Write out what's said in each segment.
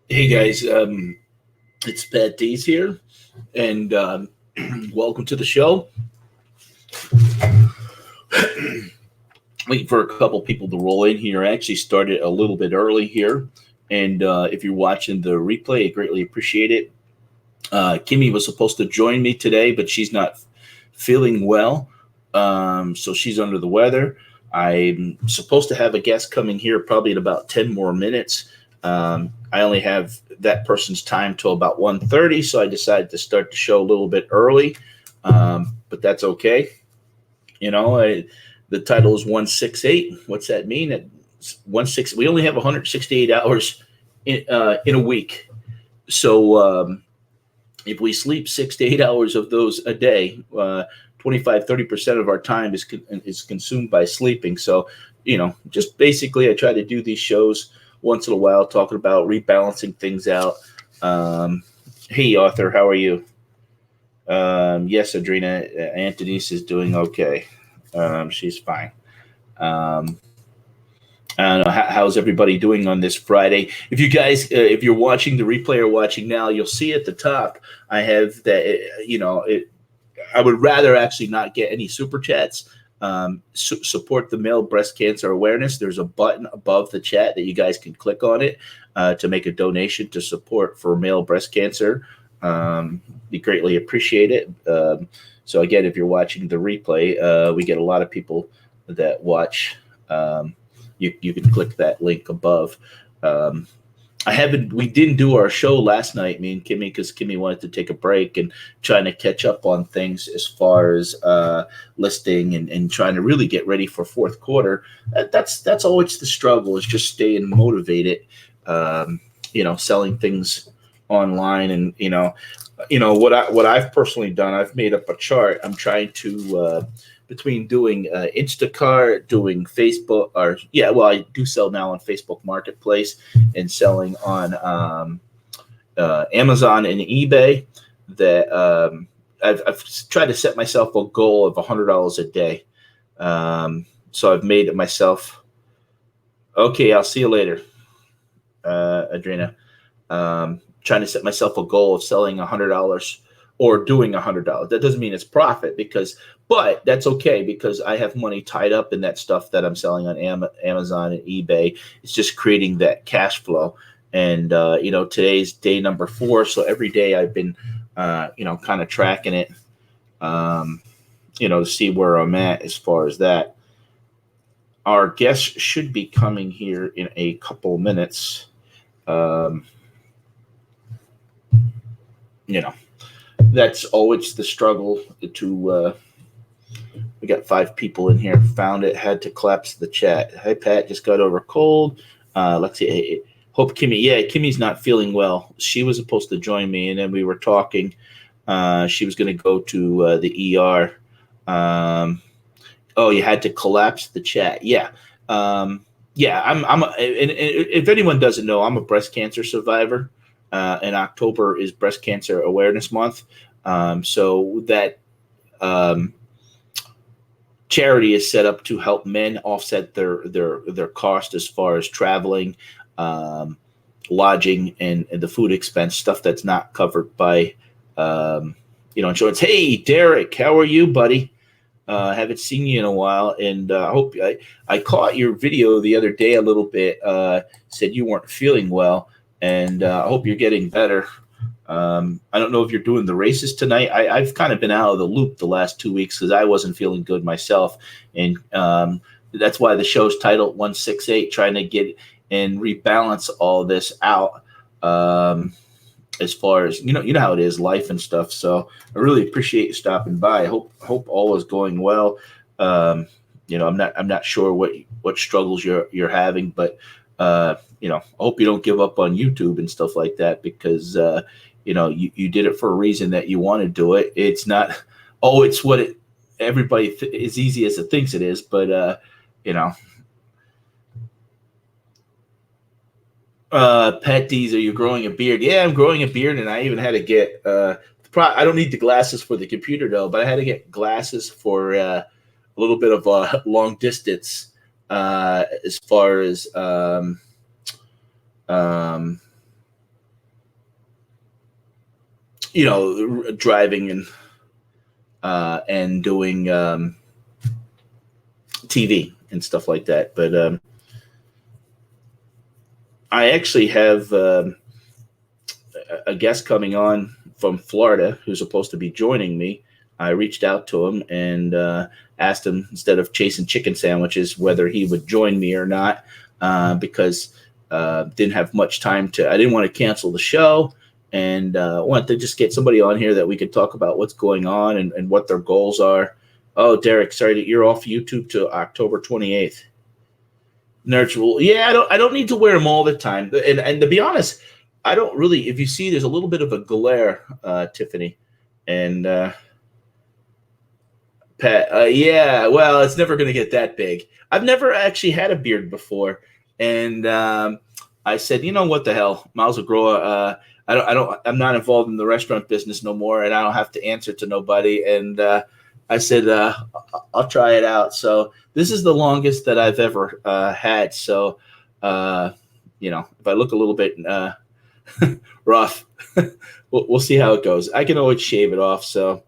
Hey guys, it's Patdees here, and welcome to the show. Waiting for a couple people to roll in here. I actually started a little bit early here, and if you're watching the replay, I greatly appreciate it. Kimmy was supposed to join me today, but she's not feeling well, so she's under the weather. I'm supposed to have a guest coming here probably in about 10 more minutes. I only have that person's time till about 1:30, so I decided to start the show a little bit early, but that's okay. You know, the title is 168. What's that mean? We only have 168 hours in a week. So if we sleep 6 to 8 hours of those a day, 25-30% of our time is consumed by sleeping. So, you know, just basically I try to do these shows once in a while, talking about rebalancing things out. Hey, Arthur, how are you? Yes, Adrena, Antonice is doing okay. She's fine. I don't know, how's everybody doing on this Friday? If you guys, if you're watching the replay or watching now, you'll see at the top I have that. I would rather actually not get any super chats. Support the male breast cancer awareness. There's a button above the chat that you guys can click on it to make a donation to support for male breast cancer. We greatly appreciate it. So again, if you're watching the replay, we get a lot of people that watch. You can click that link above. We didn't do our show last night, me and Kimmy, because Kimmy wanted to take a break and trying to catch up on things as far as listing and trying to really get ready for fourth quarter. That's always the struggle, is just staying motivated, selling things online. And, what I've personally done, I've made up a chart. I'm trying to, between doing Instacart, doing Facebook, I do sell now on Facebook Marketplace and selling on Amazon and eBay. That I've tried to set myself a goal of $100 a day. So I've made it myself. Okay, I'll see you later, Adrena. Trying to set myself a goal of selling $100 or doing $100. That doesn't mean it's profit, but that's okay, because I have money tied up in that stuff that I'm selling on Amazon and eBay. It's just creating that cash flow. And today's day number 4. So every day I've been kind of tracking it, to see where I'm at as far as that. Our guest should be coming here in a couple minutes. That's always the struggle to. We got 5 people in here. Found it. Had to collapse the chat. Hey, Pat, just got over a cold. Let's see. Hey, hope Kimmy. Yeah, Kimmy's not feeling well. She was supposed to join me, and then we were talking. She was going to go to the ER. You had to collapse the chat. Yeah. And if anyone doesn't know, I'm a breast cancer survivor. And October is Breast Cancer Awareness Month. So that charity is set up to help men offset their cost as far as traveling, lodging, and the food expense, stuff that's not covered by insurance. Hey, Derek, how are you, buddy? Haven't seen you in a while, and I hope I caught your video the other day a little bit. Said you weren't feeling well, and I hope you're getting better. I don't know if you're doing the races tonight. I've kind of been out of the loop the last 2 weeks because I wasn't feeling good myself, and that's why the show's titled 168, trying to get and rebalance all this out. As far as you know how it is, life and stuff. So I really appreciate you stopping by. I hope all is going well. I'm not sure what struggles you're having, but I hope you don't give up on YouTube and stuff like that, because you did it for a reason that you want to do it. It's not it's what everybody as easy as it thinks it is, but Patdees, are you growing a beard? Yeah, I'm growing a beard, and I even had to get I don't need the glasses for the computer though, but I had to get glasses for a little bit of long distance as far as driving and doing TV and stuff like that. But I actually have a guest coming on from Florida who's supposed to be joining me. I reached out to him and asked him, instead of chasing chicken sandwiches, whether he would join me or not, because didn't have much time to. I didn't want to cancel the show, and wanted to just get somebody on here that we could talk about what's going on and what their goals are. Oh, Derek, sorry that you're off YouTube to October 28th. Nurtural. Yeah, I don't need to wear them all the time. And to be honest, I don't really. If you see, there's a little bit of a glare, Tiffany, and Pat. Yeah, well, it's never going to get that big. I've never actually had a beard before, and I said, what the hell, might as well grow I'm not involved in the restaurant business no more, and I don't have to answer to nobody. And I said, I'll try it out. So this is the longest that I've ever had. So, if I look a little bit rough, we'll see how it goes. I can always shave it off. So,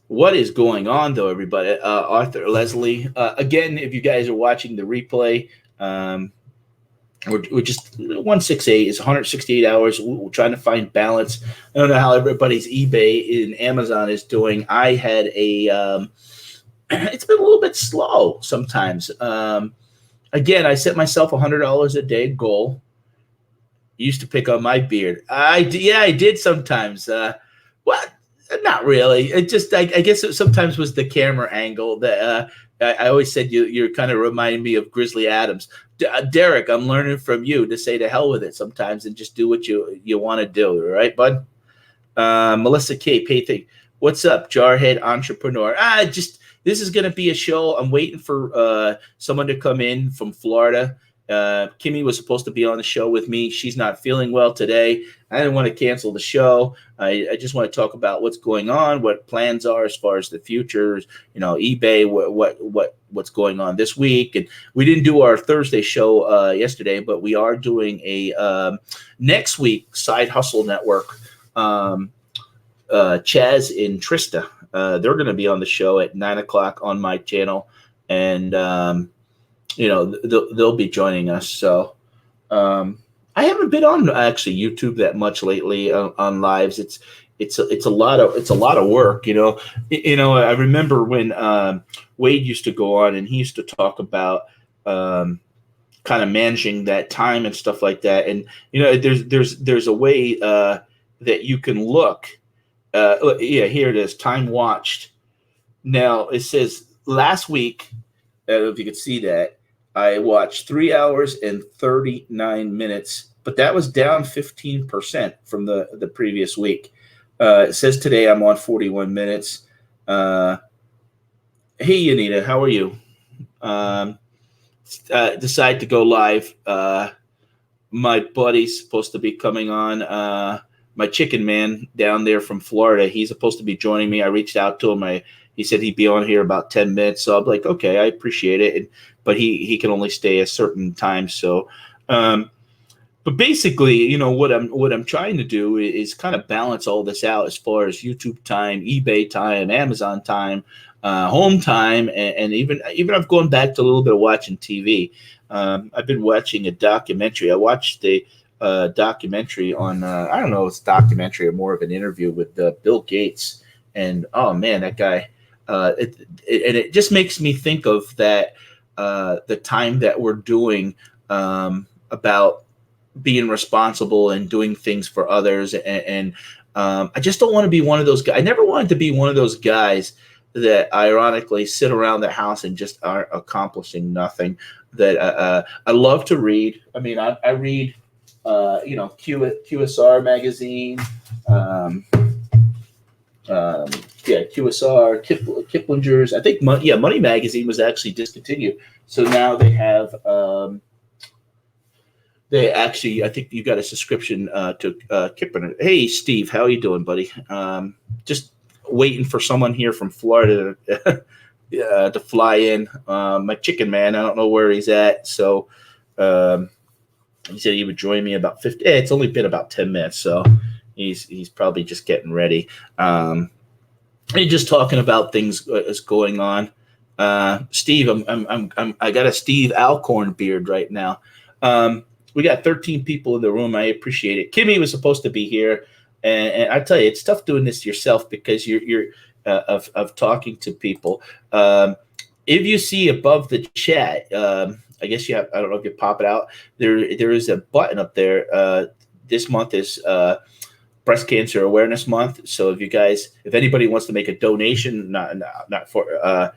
what is going on, though, everybody? Arthur, Leslie, again, if you guys are watching the replay, we're just 168 is 168 hours. We're trying to find balance. I don't know how everybody's eBay and Amazon is doing. I had it's been a little bit slow sometimes. Again, I set myself $100 a day goal. Used to pick on my beard. I did sometimes. What? Not really. It just, I guess it sometimes was the camera angle that I always said you kind of remind me of Grizzly Adams. Derek, I'm learning from you to say to hell with it sometimes and just do what you want to do. Right, bud? Melissa K. Pay, what's up, Jarhead Entrepreneur? This is going to be a show. I'm waiting for someone to come in from Florida. Kimmy was supposed to be on the show with me. She's not feeling well today. I didn't want to cancel the show. I just want to talk about what's going on, what plans are as far as the future, eBay, what's going on this week. And we didn't do our Thursday show yesterday, but we are doing a next week Side Hustle Network. Chaz and Trista, they're going to be on the show at 9:00 on my channel, and they'll be joining us. So I haven't been on actually YouTube that much lately on lives. It's a lot of work. I remember when Wade used to go on and he used to talk about kind of managing that time and stuff like that. And there's a way that you can look. Yeah, here it is. Time watched. Now it says last week. I don't know if you could see that. I watched 3 hours and 39 minutes, but that was down 15% from the previous week. It says today I'm on 41 minutes. Hey, Anita, how are you? Decide to go live. My buddy's supposed to be coming on. My chicken man down there from Florida, he's supposed to be joining me. I reached out to him. He said he'd be on here about 10 minutes. So I'm like, okay, I appreciate it. But he can only stay a certain time. So, but basically, what I'm trying to do is kind of balance all this out as far as YouTube time, eBay time, Amazon time, home time, and even I've gone back to a little bit of watching TV. I've been watching a documentary. I watched the documentary on I don't know if it's a documentary or more of an interview with Bill Gates. And oh man, that guy. It just makes me think of that the time that we're doing about being responsible and doing things for others, and I just don't want to be one of those guys. I never wanted to be one of those guys that ironically sit around the house and just aren't accomplishing nothing. That I love to read. I mean, I read QSR magazine. QSR, Kiplinger's. I think Money Magazine was actually discontinued. So now they have I think you got a subscription to Kiplinger. Hey, Steve, how you doing, buddy? Just waiting for someone here from Florida to fly in. My chicken man, I don't know where he's at. So he said he would join me about 50. It's only been about 10 minutes, so he's probably just getting ready. And just talking about things that's going on. Steve, I got a Steve Alcorn beard right now. We got 13 people in the room. I appreciate it. Kimmy was supposed to be here, and I tell you, it's tough doing this yourself because you're of talking to people. If you see above the chat, I guess you have. I don't know if you pop it out. There is a button up there. This month is Breast Cancer Awareness Month. So if anybody wants to make a donation, not for,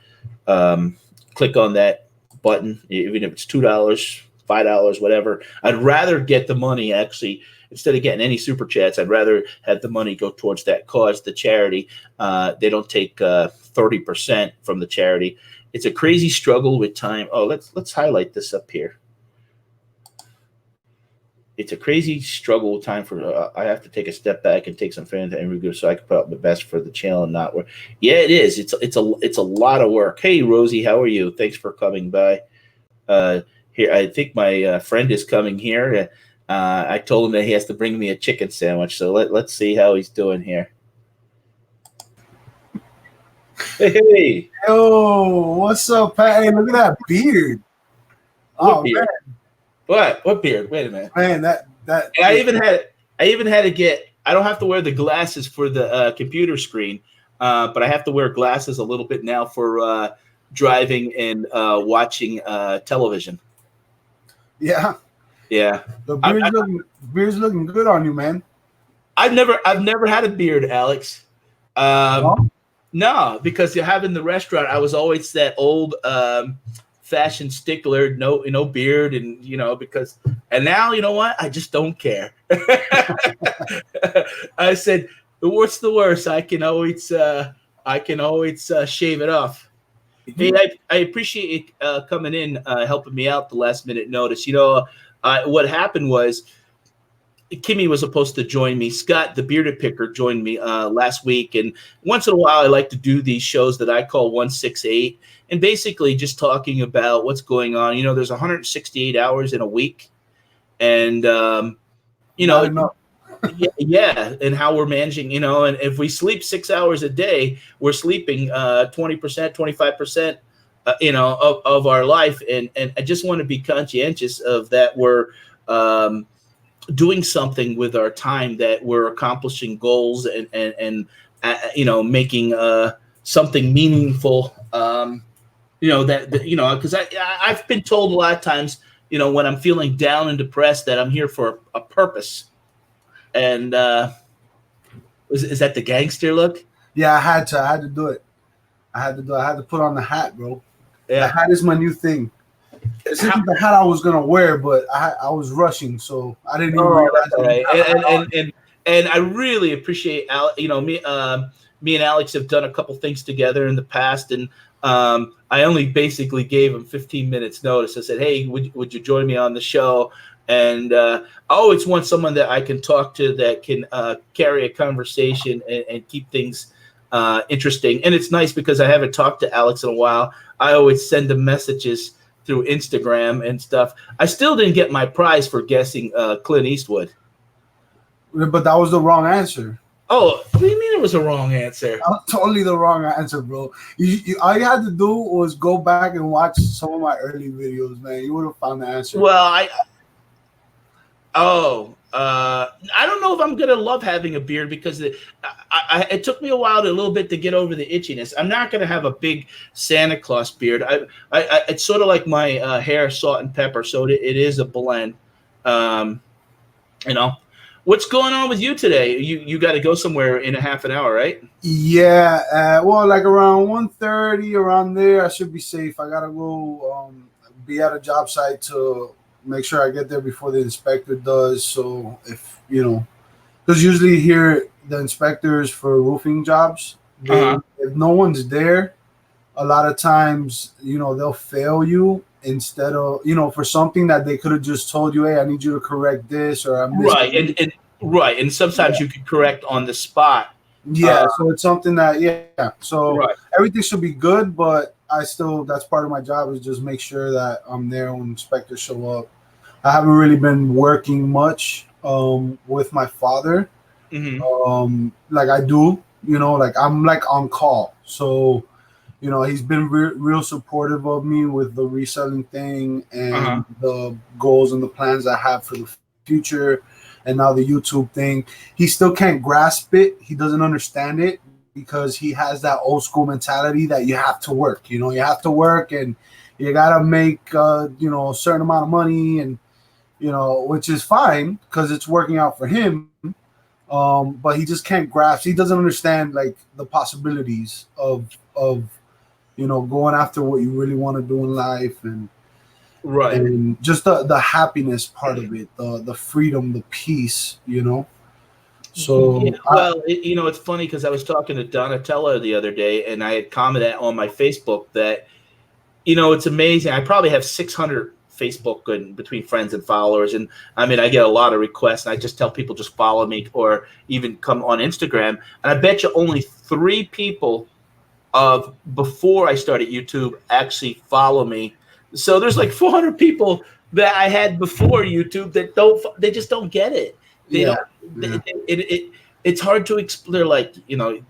click on that button, even if it's $2, $5, whatever. I'd rather get the money actually, instead of getting any super chats, I'd rather have the money go towards that cause, the charity. They don't take 30% from the charity. It's a crazy struggle with time. Oh, let's highlight this up here. It's a crazy struggle time for. I have to take a step back and take some fans and review so I can put out the best for the channel and not work. Yeah, it is. It's a lot of work. Hey, Rosie, how are you? Thanks for coming by. Here, I think my friend is coming here. I told him that he has to bring me a chicken sandwich. So let's see how he's doing here. Hey. Yo, what's up, Pat? Hey, look at that beard. What beard? Man. What beard? Wait a minute. Man, that I even had to get. I don't have to wear the glasses for the computer screen, but I have to wear glasses a little bit now for driving and watching television. Yeah. Yeah. The beard's looking good on you, man. I've never had a beard, Alex. No, because you have in the restaurant, I was always that old fashion stickler, no beard, and and now you know what? I just don't care. I said, what's the worst? I can always shave it off. Hey, I appreciate you coming in, helping me out the last minute notice. What happened was Kimmy was supposed to join me. Scott, the bearded picker, joined me last week. And once in a while, I like to do these shows that I call 168, and basically just talking about what's going on. There's 168 hours in a week, and yeah, and how we're managing. And if we sleep 6 hours a day, we're sleeping 20%, 25% of our life, and I just want to be conscientious of that. We're doing something with our time, that we're accomplishing goals, and making something meaningful. Because I've been told a lot of times, when I'm feeling down and depressed, that I'm here for a purpose. And is that the gangster look? Yeah, I had to do it. I had to put on the hat, bro. The Yeah. hat is my new thing. This isn't the hat I was gonna wear, but I was rushing, so I didn't even Oh, realize that's all that you right. have a hat on. And I really appreciate me and Alex have done a couple things together in the past, and I only basically gave him 15 minutes notice. I said, "Hey, would you join me on the show?" And I always want someone that I can talk to, that can carry a conversation and keep things interesting. And it's nice because I haven't talked to Alex in a while. I always send him messages through Instagram and stuff. I still didn't get my prize for guessing Clint Eastwood. But that was the wrong answer. Oh, what do you mean it was a wrong answer? That was totally the wrong answer, bro. All you had to do was go back and watch some of my early videos, man. You would have found the answer. Well, I don't know if I'm gonna love having a beard, because it took me a while, a little bit, to get over the itchiness. I'm not gonna have a big Santa Claus beard. It's sort of like my hair, salt and pepper, so it is a blend. Um, what's going on with you today? You got to go somewhere in a half an hour, right? Yeah, well, like around 1:30, around there, I should be safe. I gotta go be at a job site to make sure I get there before the inspector does. So if because usually here the inspectors for roofing jobs, if no one's there, a lot of times they'll fail you instead of for something that they could have just told you, hey, I need you to correct this, or I'm right, and sometimes you could correct on the spot. Yeah, so it's something that so Right. everything should be good, but that's part of my job, is just make sure that I'm there when inspectors show up. I haven't really been working much with my father. Like I do, like I'm like on call. So, he's been real supportive of me with the reselling thing and the goals and the plans I have for the future. And now the YouTube thing, he still can't grasp it. He doesn't understand it because he has that old school mentality that you have to work. You have to work, and you gotta make a certain amount of money, and which is fine because it's working out for him. But he just can't grasp. He doesn't understand like the possibilities of going after what you really want to do in life, and Right. and just the happiness part of it, the freedom, the peace. So it's funny because I was talking to Donatella the other day, and I had commented on my Facebook that it's amazing. I probably have 600 Facebook between friends and followers, and I mean, I get a lot of requests, and I just tell people just follow me or even come on Instagram, and I bet you only 3 people of before I started YouTube actually follow me. So there's like 400 people that I had before YouTube that they just don't get it. They don't. It's hard to explain. They're like,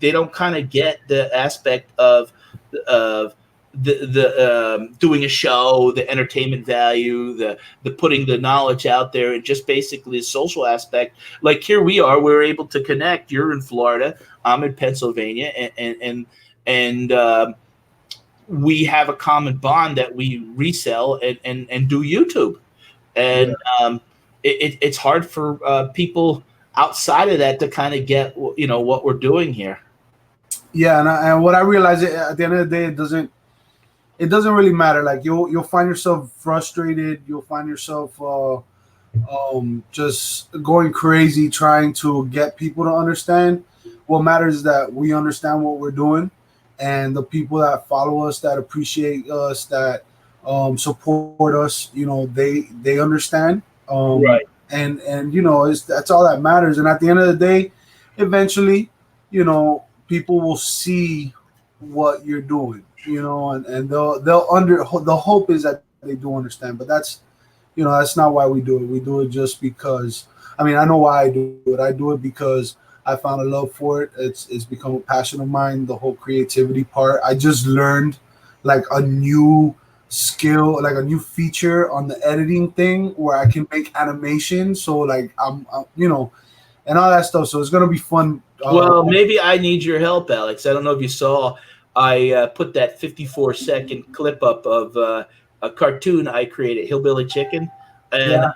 they don't kind of get the aspect of the doing a show, the entertainment value, the putting the knowledge out there, and just basically the social aspect. Like here we are, we're able to connect. You're in Florida, I'm in Pennsylvania, and we have a common bond that we resell and do YouTube. And it's hard for people outside of that to kind of get what we're doing here. Yeah, and what I realize at the end of the day, it doesn't really matter. Like you'll find yourself frustrated. You'll find yourself just going crazy trying to get people to understand. What matters is that we understand what we're doing, and the people that follow us, that appreciate us, that support us, they understand. Right. And that's all that matters. And at the end of the day, eventually, people will see what you're doing, and the hope is that they do understand. But that's not why we do it. We do it just because. I mean, I know why I do it. I do it because I found a love for it. It's become a passion of mine. The whole creativity part. I just learned like a new skill, like a new feature on the editing thing where I can make animation. So like I'm you know, and all that stuff. So it's gonna be fun. Well, maybe I need your help, Alex. I don't know if you saw. I put that 54-second clip up of a cartoon I created, Hillbilly Chicken, and Yeah.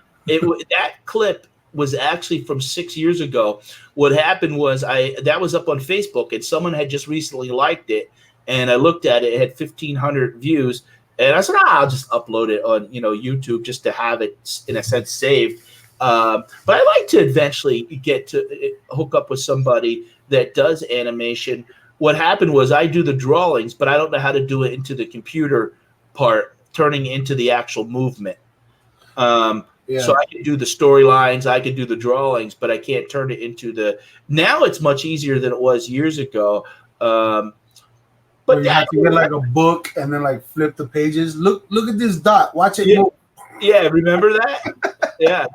that clip was actually from 6 years ago. What happened was that was up on Facebook, and someone had just recently liked it, and I looked at it. It had 1,500 views, and I said, I'll just upload it on YouTube just to have it in a sense saved. But I like to eventually get to hook up with somebody that does animation. What happened was I do the drawings, but I don't know how to do it into the computer part, turning into the actual movement. So I can do the storylines, I can do the drawings, but I can't turn it into the. Now it's much easier than it was years ago. But you have to get like a book and then like flip the pages. Look at this dot. Watch it move. Yeah, remember that? Yeah.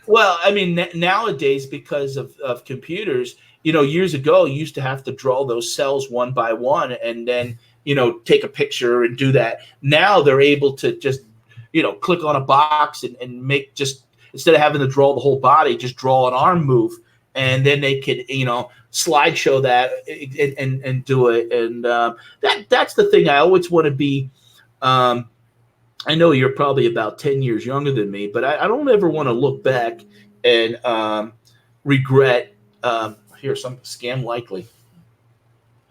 Well, I mean, nowadays, because of computers, years ago, you used to have to draw those cells one by one and then, take a picture and do that. Now they're able to just, click on a box and make just, instead of having to draw the whole body, just draw an arm move. And then they could, slideshow that and do it. And that's the thing. I always want to be. I know you're probably about 10 years younger than me, but I don't ever want to look back and regret. Here, some scam likely.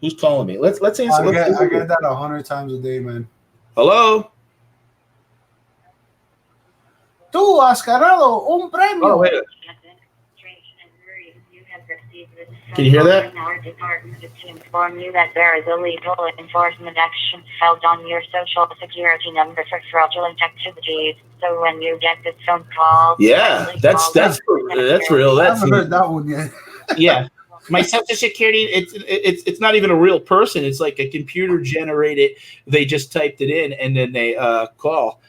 Who's calling me? Let's answer. I get that 100 times a day, man. Hello. Tú has ganado un premio. Oh, wait. Can you hear that? To inform you that there is illegal enforcement action filed on your social security number for fraudulent activities. So when you get this phone call, that's real. I haven't heard that one yet. Yeah, my social security. It's not even a real person. It's like a computer generated. They just typed it in and then they call.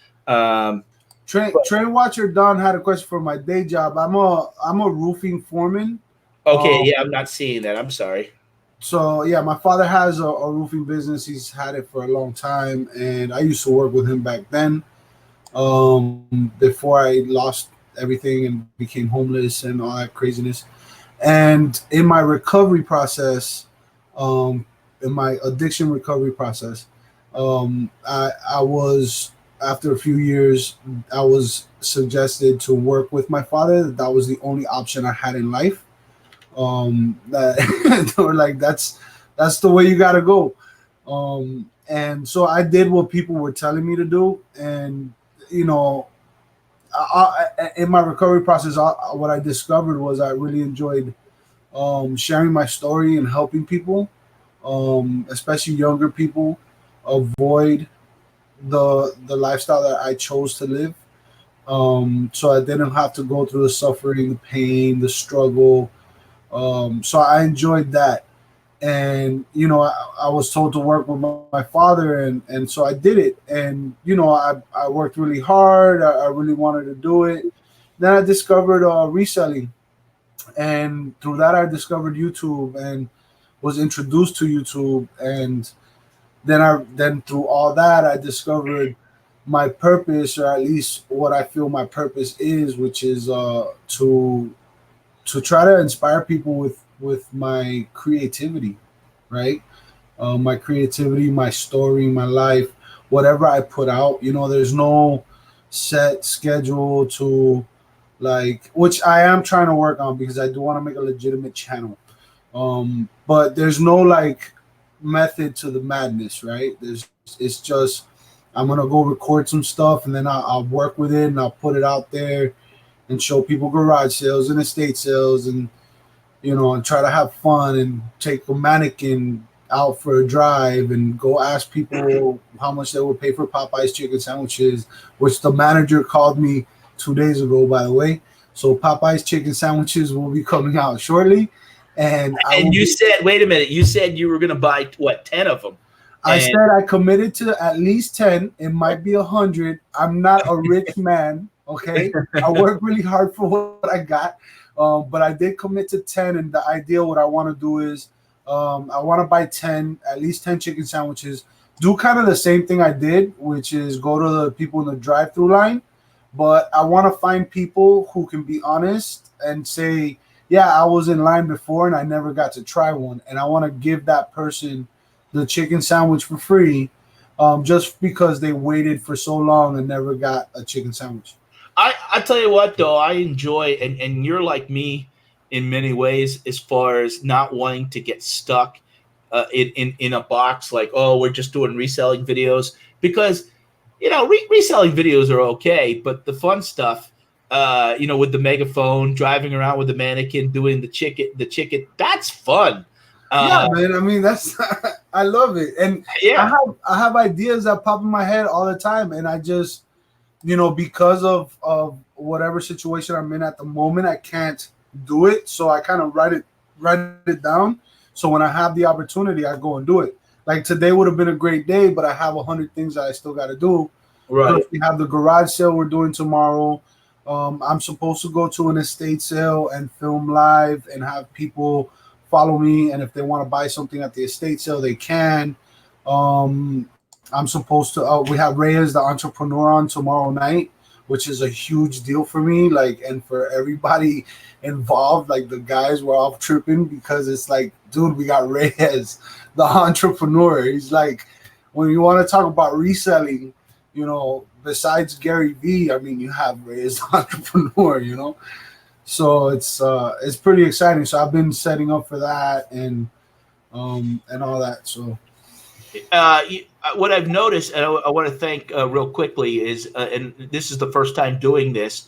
Train Watcher Don had a question for my day job. I'm a roofing foreman. Okay, yeah, I'm not seeing that. I'm sorry. So yeah, my father has a roofing business. He's had it for a long time, and I used to work with him back then. Before I lost everything and became homeless and all that craziness. And in my recovery process, in my addiction recovery process, I was, after a few years, I was suggested to work with my father. That was the only option I had in life. That they were like, that's the way you gotta go. And so I did what people were telling me to do. And in my recovery process, what I discovered was I really enjoyed sharing my story and helping people, especially younger people, avoid the lifestyle that I chose to live. So I didn't have to go through the suffering, the pain, the struggle. So I enjoyed that. And, I was told to work with my father, and so I did it. And, I worked really hard. I really wanted to do it. Then I discovered reselling. And through that, I discovered YouTube and was introduced to YouTube. And then through all that, I discovered my purpose, or at least what I feel my purpose is, which is to try to inspire people with my creativity, right? My creativity, my story, my life, whatever I put out, there's no set schedule to, like, which I am trying to work on because I do want to make a legitimate channel. But there's no like method to the madness, right? It's just, I'm going to go record some stuff and then I'll work with it and I'll put it out there and show people garage sales and estate sales and, and try to have fun and take a mannequin out for a drive and go ask people how much they would pay for Popeye's chicken sandwiches, which the manager called me 2 days ago, by the way. So Popeye's chicken sandwiches will be coming out shortly. And you said, wait a minute, you said you were going to buy, 10 of them? I said I committed to at least 10. It might be 100. I'm not a rich man. Okay, I work really hard for what I got, but I did commit to 10. And the idea, what I want to do is, I want to buy at least 10 chicken sandwiches, do kind of the same thing I did, which is go to the people in the drive-through line. But I want to find people who can be honest and say, yeah, I was in line before and I never got to try one. And I want to give that person the chicken sandwich for free, just because they waited for so long and never got a chicken sandwich. I tell you what, though, I enjoy, and you're like me in many ways as far as not wanting to get stuck in a box like, oh, we're just doing reselling videos, because reselling videos are okay, but the fun stuff, with the megaphone, driving around with the mannequin, doing the chicken, that's fun. Yeah, man. I mean, that's I love it, and yeah, I have ideas that pop in my head all the time, and I just, because of whatever situation I'm in at the moment, I can't do it. So I kind of write it down. So when I have the opportunity, I go and do it. Like today would have been a great day, but I have 100 things that I still got to do. right. Plus we have the garage sale we're doing tomorrow. I'm supposed to go to an estate sale and film live and have people follow me. And if they want to buy something at the estate sale, they can. I'm supposed to. We have Reyes, the entrepreneur, on tomorrow night, which is a huge deal for me. Like, and for everybody involved, like the guys were all tripping because it's like, dude, we got Reyes, the entrepreneur. He's like, when you want to talk about reselling, besides Gary Vee, I mean, you have Reyes, the entrepreneur. So it's pretty exciting. So I've been setting up for that and all that. So. What I've noticed, and I want to thank real quickly, is, and this is the first time doing this,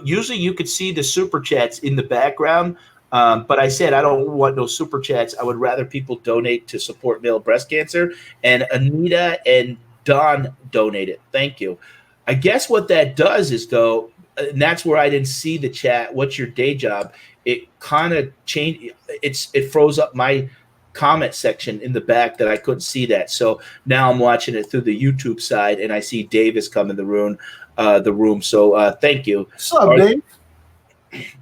usually you could see the super chats in the background, but I said I don't want no super chats. I would rather people donate to support male breast cancer, and Anita and Don donated. Thank you. I guess what that does is, though, and that's where I didn't see the chat, what's your day job? It kind of changed. It froze up my comment section in the back that I couldn't see that. So now I'm watching it through the YouTube side, and I see Davis come in the room. So thank you. What's up, Dave?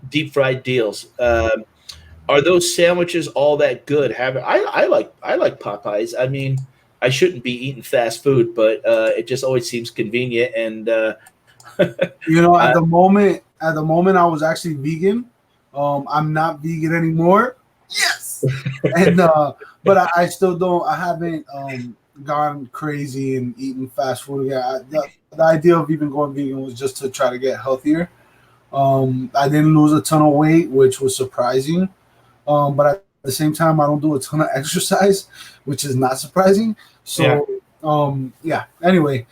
Deep fried deals. Are those sandwiches all that good? I like Popeyes. I mean, I shouldn't be eating fast food, but it just always seems convenient. And at the moment I was actually vegan. I'm not vegan anymore. Yes. And but I still don't. I haven't gone crazy and eaten fast food again. The idea of even going vegan was just to try to get healthier. I didn't lose a ton of weight, which was surprising. But at the same time, I don't do a ton of exercise, which is not surprising. So yeah. Anyway,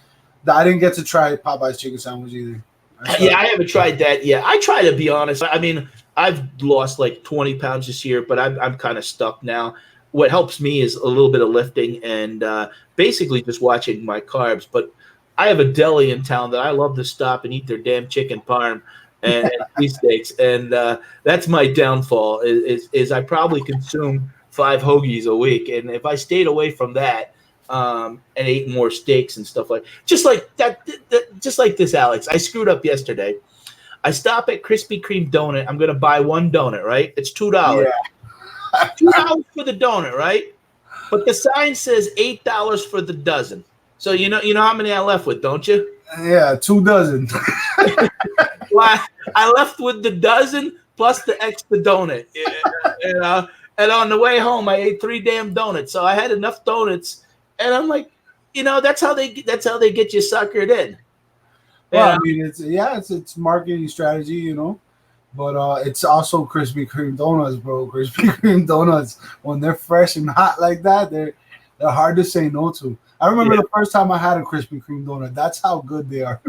I didn't get to try Popeye's chicken sandwich either. I haven't tried that yet. I try to be honest. I mean, I've lost like 20 pounds this year, but I'm kind of stuck now. What helps me is a little bit of lifting and basically just watching my carbs. But I have a deli in town that I love to stop and eat their damn chicken parm and beef steaks, and that's my downfall. Is I probably consume 5 hoagies a week, and if I stayed away from that and ate more steaks and stuff just like this, Alex, I screwed up yesterday. I stop at Krispy Kreme donut. I'm going to buy one donut, right? It's $2. Yeah. $2 for the donut, right? But the sign says $8 for the dozen. So you know how many I left with, don't you? Yeah, 2 dozen. Well, I left with the dozen plus the extra donut. And on the way home, I ate 3 damn donuts. So I had enough donuts, and I'm like, that's how they get you suckered in. Well, I mean, it's marketing strategy, but it's also Krispy Kreme donuts, bro. Krispy Kreme donuts, when they're fresh and hot like that, they're hard to say no to. I remember the first time I had a Krispy Kreme donut. That's how good they are.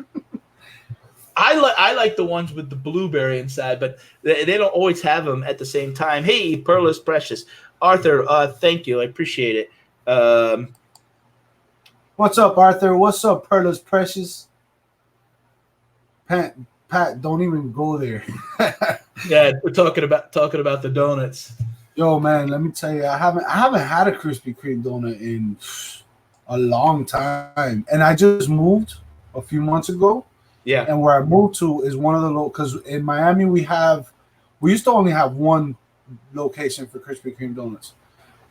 I like the ones with the blueberry inside, but they don't always have them at the same time. Hey, Pearl is Precious. Arthur, thank you. I appreciate it. What's up, Arthur? What's up, Pearl is Precious? Pat, don't even go there. Yeah, we're talking about the donuts. Yo, man, let me tell you, I haven't had a Krispy Kreme donut in a long time, and I just moved a few months ago. Yeah, and where I moved to is one of the because in Miami we used to only have one location for Krispy Kreme donuts,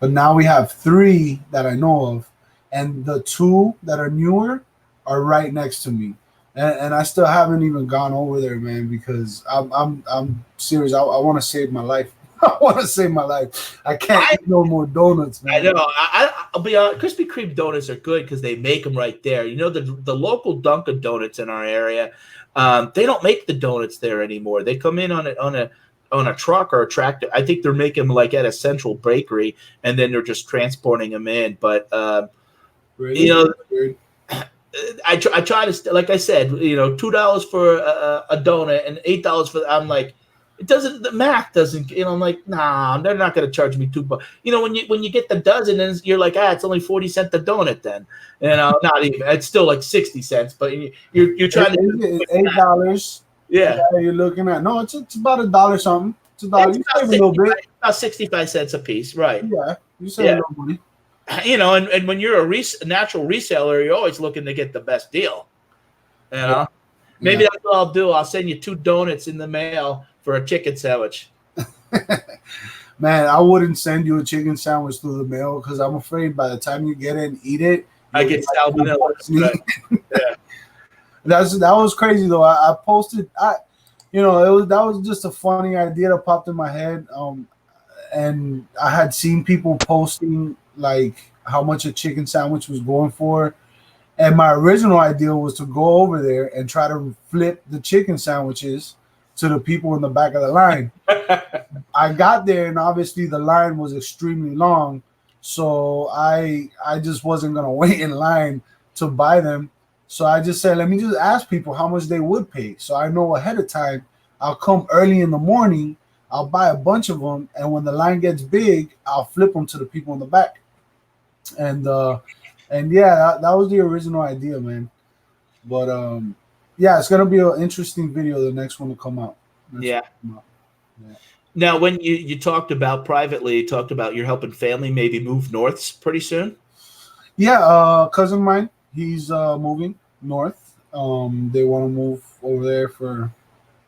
but now we have 3 that I know of, and the two that are newer are right next to me. And I still haven't even gone over there, man, because I'm serious. I want to save my life. I want to save my life. I can't eat no more donuts, man. I know. I'll be honest. Krispy Kreme donuts are good because they make them right there. You know, the local Dunkin' Donuts in our area, they don't make the donuts there anymore. They come in on a truck or a tractor. I think they're making them like at a central bakery, and then they're just transporting them in. But Really? you know, I try to, like I said, you know, $2 for a donut and $8 for. I'm like, it doesn't. The math doesn't. You know, I'm like, nah, they're not going to charge me $2. You know, when you get the dozen, and you're like, it's only 40 cents a donut. Then, you know, not even. It's still like 60 cents. But you're trying to $8. Yeah, you're looking at it's about $1 something. It's $1. You save a little bit. About 65 cents a piece, right? Yeah, you save a little money. You know, and when you're a natural reseller, you're always looking to get the best deal. You know, maybe that's what I'll do. I'll send you 2 donuts in the mail for a chicken sandwich. Man, I wouldn't send you a chicken sandwich through the mail because I'm afraid by the time you get it and eat it, I get salmonella. Right. Yeah, that was crazy though. I posted. That was just a funny idea that popped in my head. And I had seen people posting like how much a chicken sandwich was going for. And my original idea was to go over there and try to flip the chicken sandwiches to the people in the back of the line. I got there and obviously the line was extremely long. So I just wasn't going to wait in line to buy them. So I just said, let me just ask people how much they would pay. So I know ahead of time, I'll come early in the morning, I'll buy a bunch of them. And when the line gets big, I'll flip them to the people in the back. And yeah, that was the original idea, man. But yeah, it's gonna be an interesting video. The next one to come out. Yeah. Now, when you talked about privately, you talked about you're helping family maybe move north pretty soon. Yeah, cousin of mine, he's moving north. They want to move over there for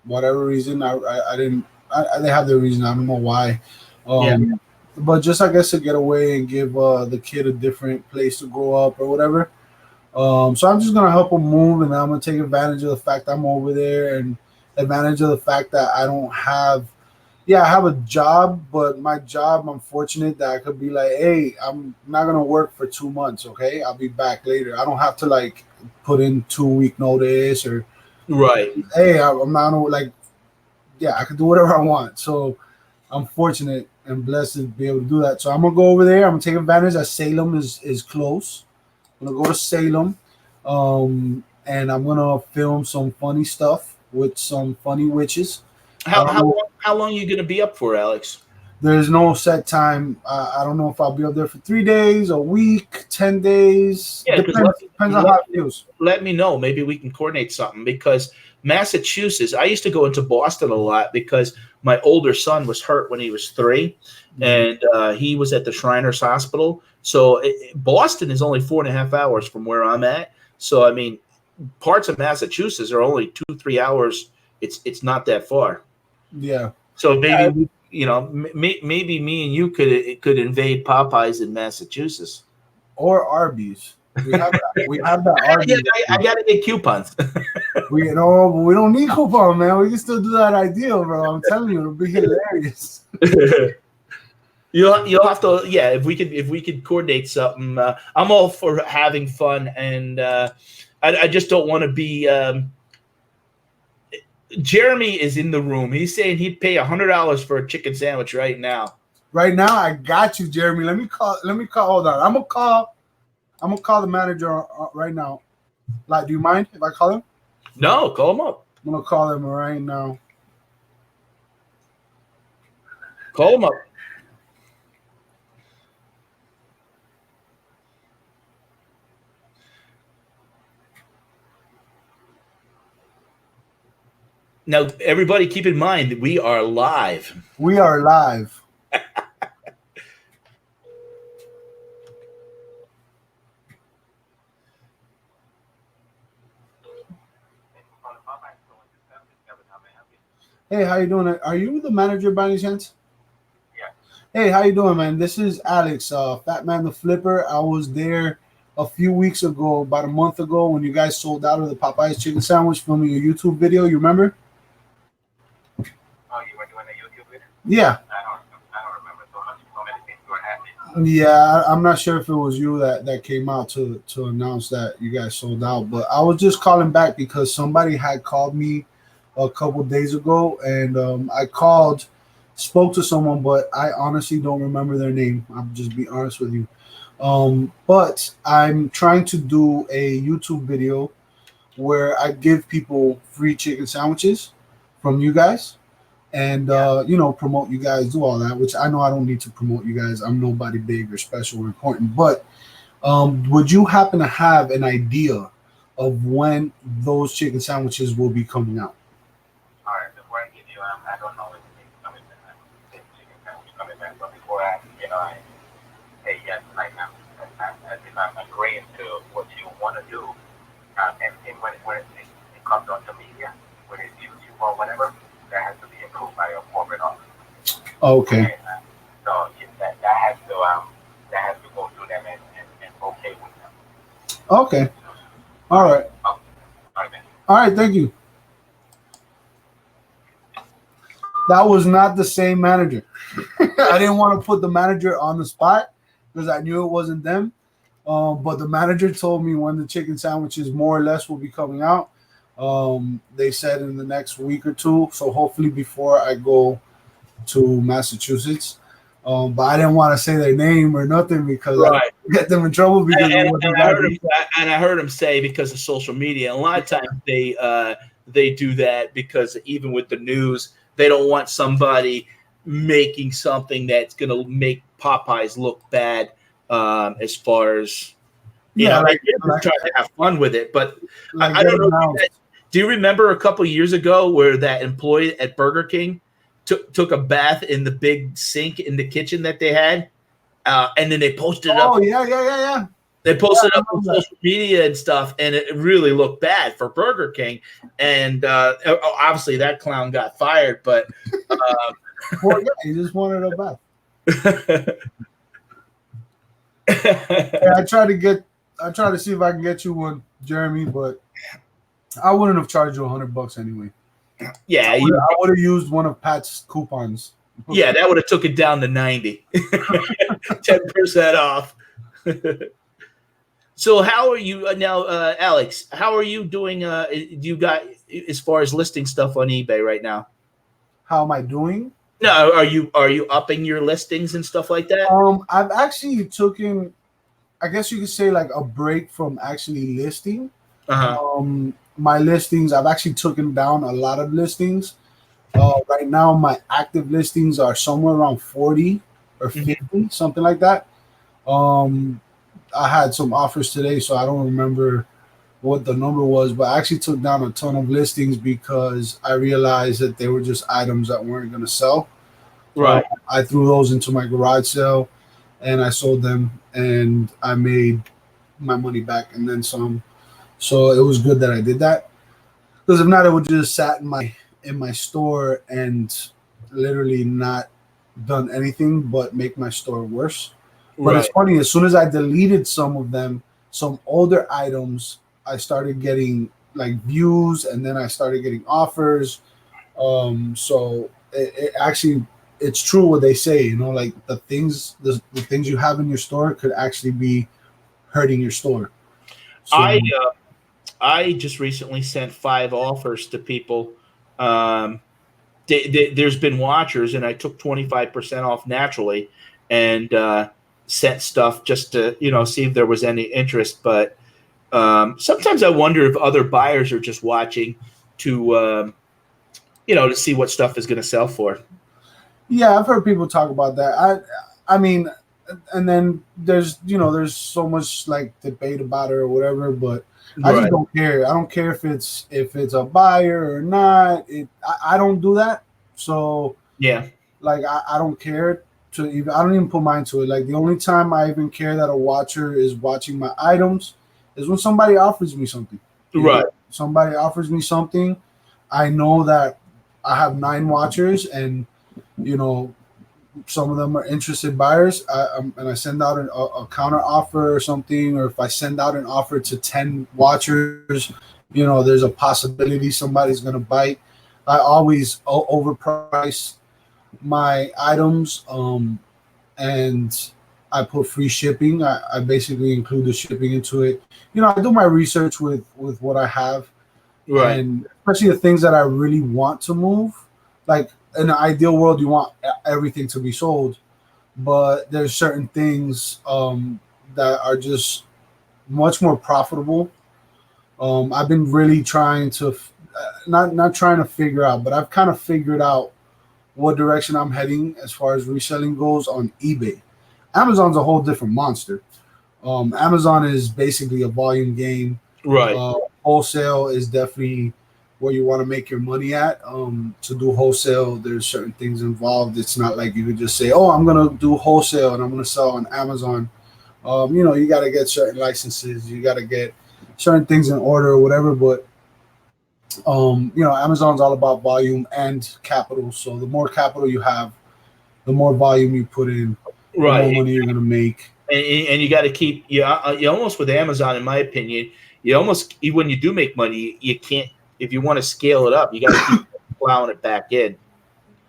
whatever reason. They have their reason. I don't know why. But just I guess to get away and give the kid a different place to grow up or whatever. So I'm just gonna help him move, and I'm gonna take advantage of the fact I'm over there, and advantage of the fact that I don't have. Yeah, I have a job, but my job, I'm fortunate that I could be like, hey, I'm not gonna work for 2 months. Okay, I'll be back later. I don't have to like put in 2-week notice or. Right. Hey, I'm not like. Yeah, I can do whatever I want. So I'm fortunate and blessed to be able to do that. So I'm gonna go over there. I'm gonna take advantage that Salem is close. I'm gonna go to Salem, and I'm gonna film some funny stuff with some funny witches. How long are you gonna be up for, Alex? There's no set time. I don't know if I'll be up there for 3 days, a week, 10 days. Yeah, depends on how it feels. Let me know. Maybe we can coordinate something because Massachusetts. I used to go into Boston a lot because my older son was hurt when he was 3, and he was at the Shriners Hospital. So Boston is only 4.5 hours from where I'm at. So I mean, parts of Massachusetts are only 2-3 hours. It's not that far. Yeah. So maybe maybe me and you could invade Popeyes in Massachusetts or Arby's. We have that Arby's. I gotta get coupons. We don't need coupon, man. We can still do that idea, bro. I'm telling you, it'll be hilarious. You'll have to, yeah. If we could coordinate something, I'm all for having fun, and I just don't want to be. Jeremy is in the room. He's saying he'd pay $100 for a chicken sandwich right now. Right now, I got you, Jeremy. Let me call. Hold on. I'm gonna call the manager right now. Like, do you mind if I call him? No, call him up. I'm gonna call him right now. Call him up. Now, everybody, keep in mind that we are live. We are live. Hey, how you doing? Are you the manager by any chance? Yeah. Hey, how you doing, man? This is Alex, Fatman the Flipper. I was there a few weeks ago, about a month ago, when you guys sold out of the Popeyes chicken sandwich filming a YouTube video. You remember? Oh, you were doing a YouTube video? Yeah. I don't remember so many things were happening. Yeah, I'm not sure if it was you that came out to announce that you guys sold out, but I was just calling back because somebody had called me a couple days ago, and I spoke to someone, but I honestly don't remember their name. I'll just be honest with you. But I'm trying to do a YouTube video where I give people free chicken sandwiches from you guys, and promote you guys, do all that, which I know I don't need to promote you guys. I'm nobody big or special or important. But would you happen to have an idea of when those chicken sandwiches will be coming out? All right, before I give you, I don't know if it's coming back, the chicken sandwich coming back, but before I say yes, like as if I'm agreeing to what you want to do, and when it comes onto media, whether it's YouTube or whatever, that has to be approved by your corporate office. Okay. So that has to go through them and okay with them. Okay. All right. All right, man. All right. Thank you. That was not the same manager. I didn't want to put the manager on the spot because I knew it wasn't them. But the manager told me when the chicken sandwiches more or less will be coming out. They said in the next week or two. So hopefully before I go to Massachusetts. But I didn't want to say their name or nothing because I get them in trouble because I heard him say because of social media. A lot of times they do that because even with the news, they don't want somebody making something that's going to make Popeyes look bad. As far as they're trying to have fun with it, but I don't know. Do you remember a couple of years ago where that employee at Burger King took a bath in the big sink in the kitchen that they had, and then they posted it up? Oh yeah. They posted it up on social media and stuff, and it really looked bad for Burger King. And obviously, that clown got fired. But well, yeah, he just wanted a bath. Yeah, I try to see if I can get you one, Jeremy, but I wouldn't have charged you $100 anyway. Yeah, I would have used one of Pat's coupons. Yeah, that would have took it down to 90, 10% off. So how are you now, Alex? How are you doing? Do you got as far as listing stuff on eBay right now? How am I doing? No, are you upping your listings and stuff like that? I've actually taken, I guess you could say, like a break from actually listing. My listings, I've actually taken down a lot of listings. Right now, my active listings are somewhere around 40 or 50, something like that. I had some offers today, so I don't remember what the number was, but I actually took down a ton of listings because I realized that they were just items that weren't going to sell. Right. I threw those into my garage sale and I sold them and I made my money back and then some. So it was good that I did that, because if not, it would just sat in my store and literally not done anything but make my store worse. But it's funny, as soon as I deleted some of them, some older items, I started getting like views and then I started getting offers. So it actually, it's true what they say, like the things you have in your store could actually be hurting your store. So, I just recently sent 5 offers to people. There's been watchers, and I took 25% off naturally, and sent stuff just to see if there was any interest. But sometimes I wonder if other buyers are just watching to to see what stuff is going to sell for. Yeah, I've heard people talk about that. I mean, and then there's so much like debate about it or whatever, but I just don't care. I don't care if it's a buyer or not. I don't do that. So yeah, like I don't care to even. I don't even put mine to it. Like the only time I even care that a watcher is watching my items is when somebody offers me something. Right. Somebody offers me something. I know that I have 9 watchers, and some of them are interested buyers, and I send out a counter offer or something, or if I send out an offer to 10 watchers, there's a possibility somebody's going to bite. I always overprice my items, and I put free shipping. I basically include the shipping into it. I do my research with what I have, Right. and especially the things that I really want to move. Like in an ideal world, you want everything to be sold, but there's certain things that are just much more profitable. I've been really trying to not trying to figure out, but I've kind of figured out what direction I'm heading as far as reselling goes on eBay. Amazon's a whole different monster. Amazon is basically a volume game. Right. Wholesale is definitely where you want to make your money at. To do wholesale, there's certain things involved. It's not like you could just say, "Oh, I'm gonna do wholesale and I'm gonna sell on Amazon." You got to get certain licenses. You got to get certain things in order or whatever. But Amazon's all about volume and capital. So the more capital you have, the more volume you put in, the more money you're gonna make. And you got to keep you almost with Amazon, in my opinion. You almost, when you do make money, you can't, if you want to scale it up, you got to keep plowing it back in.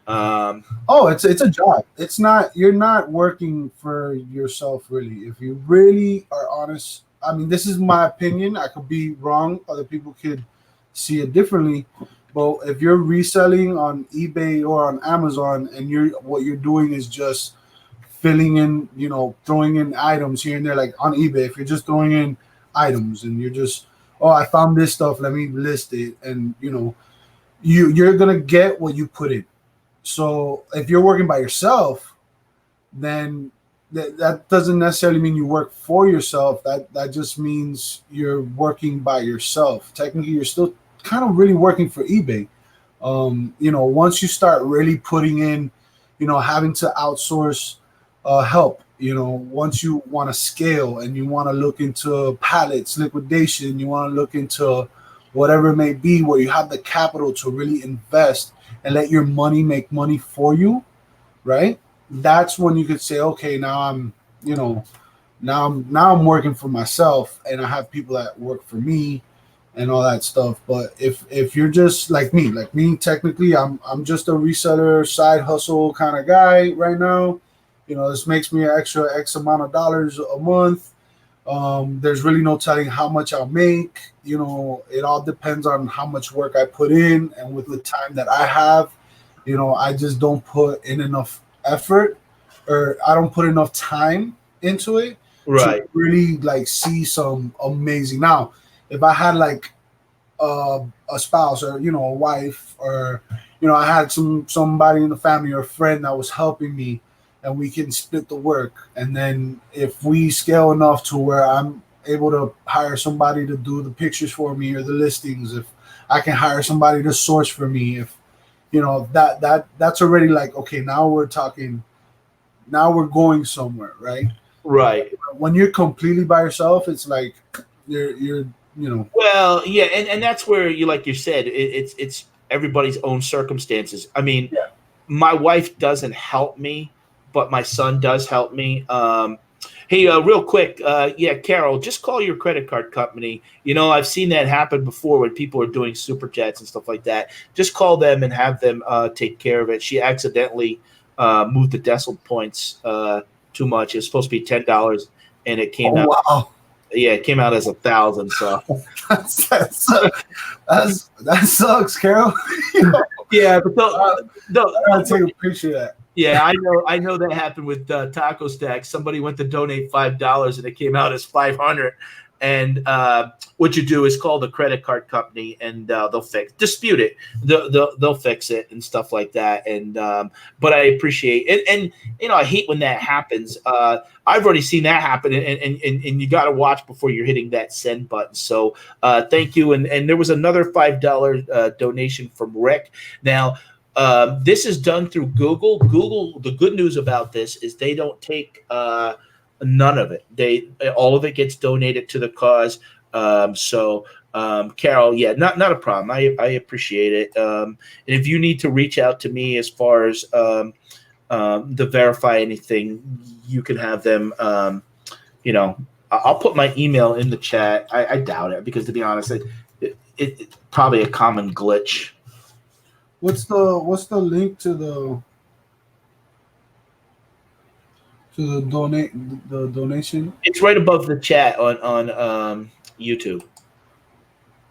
It's a job. It's not, you're not working for yourself really. If you really are honest, I mean, this is my opinion. I could be wrong. Other people could see it differently. But if you're reselling on eBay or on Amazon, and what you're doing is just filling in, throwing in items here and there, like on eBay, if you're just throwing in items and you're just, oh, I found this stuff, let me list it, and you're gonna get what you put in. So if you're working by yourself, then that doesn't necessarily mean you work for yourself. That just means you're working by yourself. Technically, you're still kind of really working for eBay. Once you start really putting in, having to outsource help, once you want to scale and you want to look into pallets, liquidation, you want to look into whatever it may be, where you have the capital to really invest and let your money make money for you, right? That's when you could say, okay, now I'm working for myself and I have people that work for me and all that stuff. But if you're just like me, technically I'm just a reseller, side hustle kind of guy right now. This makes me an extra X amount of dollars a month. There's really no telling how much I'll make. It all depends on how much work I put in, and with the time that I have, I just don't put in enough effort, or I don't put enough time into it to really see some amazing. Now, if I had a spouse or a wife, or I had somebody in the family or a friend that was helping me, and we can split the work. And then if we scale enough to where I'm able to hire somebody to do the pictures for me or the listings, if I can hire somebody to source for me, if that's already okay, now we're talking, now we're going somewhere, right? Right. When you're completely by yourself, it's like you're Well, yeah, and that's where like you said, it's everybody's own circumstances. I mean, my wife doesn't help me, but my son does help me. Hey, real quick, Carol, just call your credit card company. I've seen that happen before when people are doing super chats and stuff like that. Just call them and have them take care of it. She accidentally moved the decimal points too much. It's supposed to be $10, and it came out. Wow. Yeah, it came out as 1,000. So that sucks, Carol. Yeah, but I gotta take a picture of that. Yeah, I know that happened with Taco Stack. Somebody went to donate $5 and it came out as 500. And what you do is call the credit card company and they'll dispute it. They'll fix it and stuff like that. And but I appreciate it. And I hate when that happens. I've already seen that happen, and you got to watch before you're hitting that send button. So thank you. And there was another $5 donation from Rick. Now, this is done through Google. Google, the good news about this is they don't take none of it. All of it gets donated to the cause. So Carol, yeah, not a problem. I appreciate it. And if you need to reach out to me as far as to verify anything, you can have them. I'll put my email in the chat. I doubt it because, to be honest, it's probably a common glitch. What's the link to the donation? It's right above the chat on YouTube.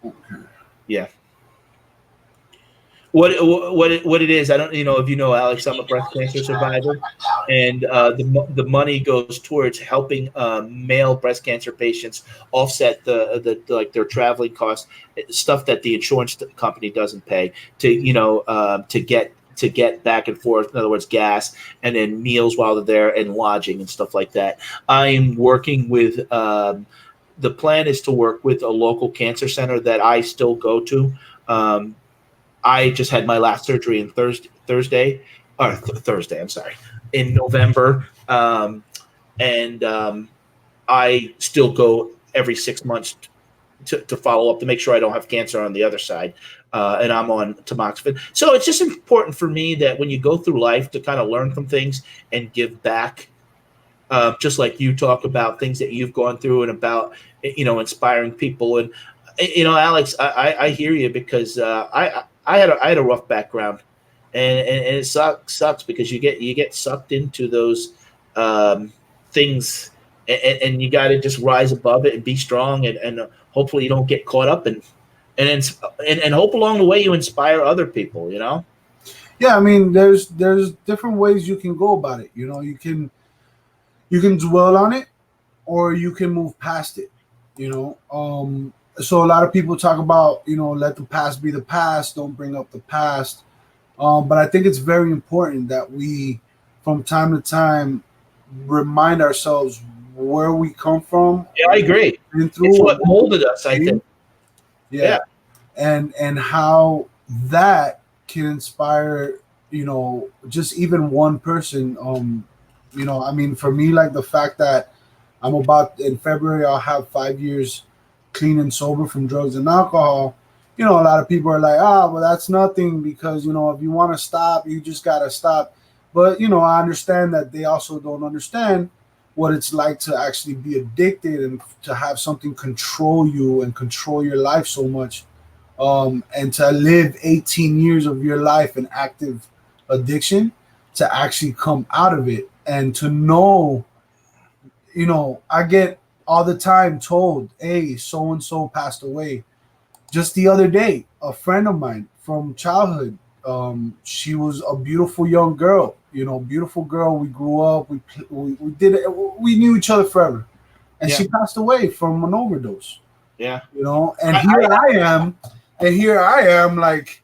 Okay. Yeah. What it is, I don't if you know, Alex. I'm a breast cancer survivor, and the money goes towards helping male breast cancer patients offset the like their traveling costs, stuff that the insurance company doesn't pay to get back and forth. In other words, gas and then meals while they're there and lodging and stuff like that. I'm working with. The plan is to work with a local cancer center that I still go to. I just had my last surgery in Thursday. I'm sorry, in November. I still go every 6 months to follow up to make sure I don't have cancer on the other side. And I'm on tamoxifen. So it's just important for me that when you go through life to kind of learn from things and give back. Just like you talk about things that you've gone through and about, inspiring people. And, Alex, I hear you because I had a rough background, and it sucks because you get sucked into those things, and you got to just rise above it and be strong, and hopefully you don't get caught up and hope along the way you inspire other people. Yeah, I mean, there's different ways you can go about it. You can dwell on it, or you can move past it. So a lot of people talk about, let the past be the past, don't bring up the past. But I think it's very important that we, from time to time, remind ourselves where we come from. Yeah, I agree. It's what molded us, I think. Yeah. And how that can inspire, just even one person. I mean, for me, like the fact that in February, I'll have 5 years clean and sober from drugs and alcohol. A lot of people are like, well, that's nothing because, if you want to stop, you just got to stop. But, I understand that they also don't understand what it's like to actually be addicted and to have something control you and control your life so much. And to live 18 years of your life in active addiction, to actually come out of it and to know, I get all the time told, hey, so-and-so passed away. Just the other day, a friend of mine from childhood, she was a beautiful young girl, beautiful girl. We grew up, we did it. We knew each other forever. And she passed away from an overdose. Yeah. And here I am like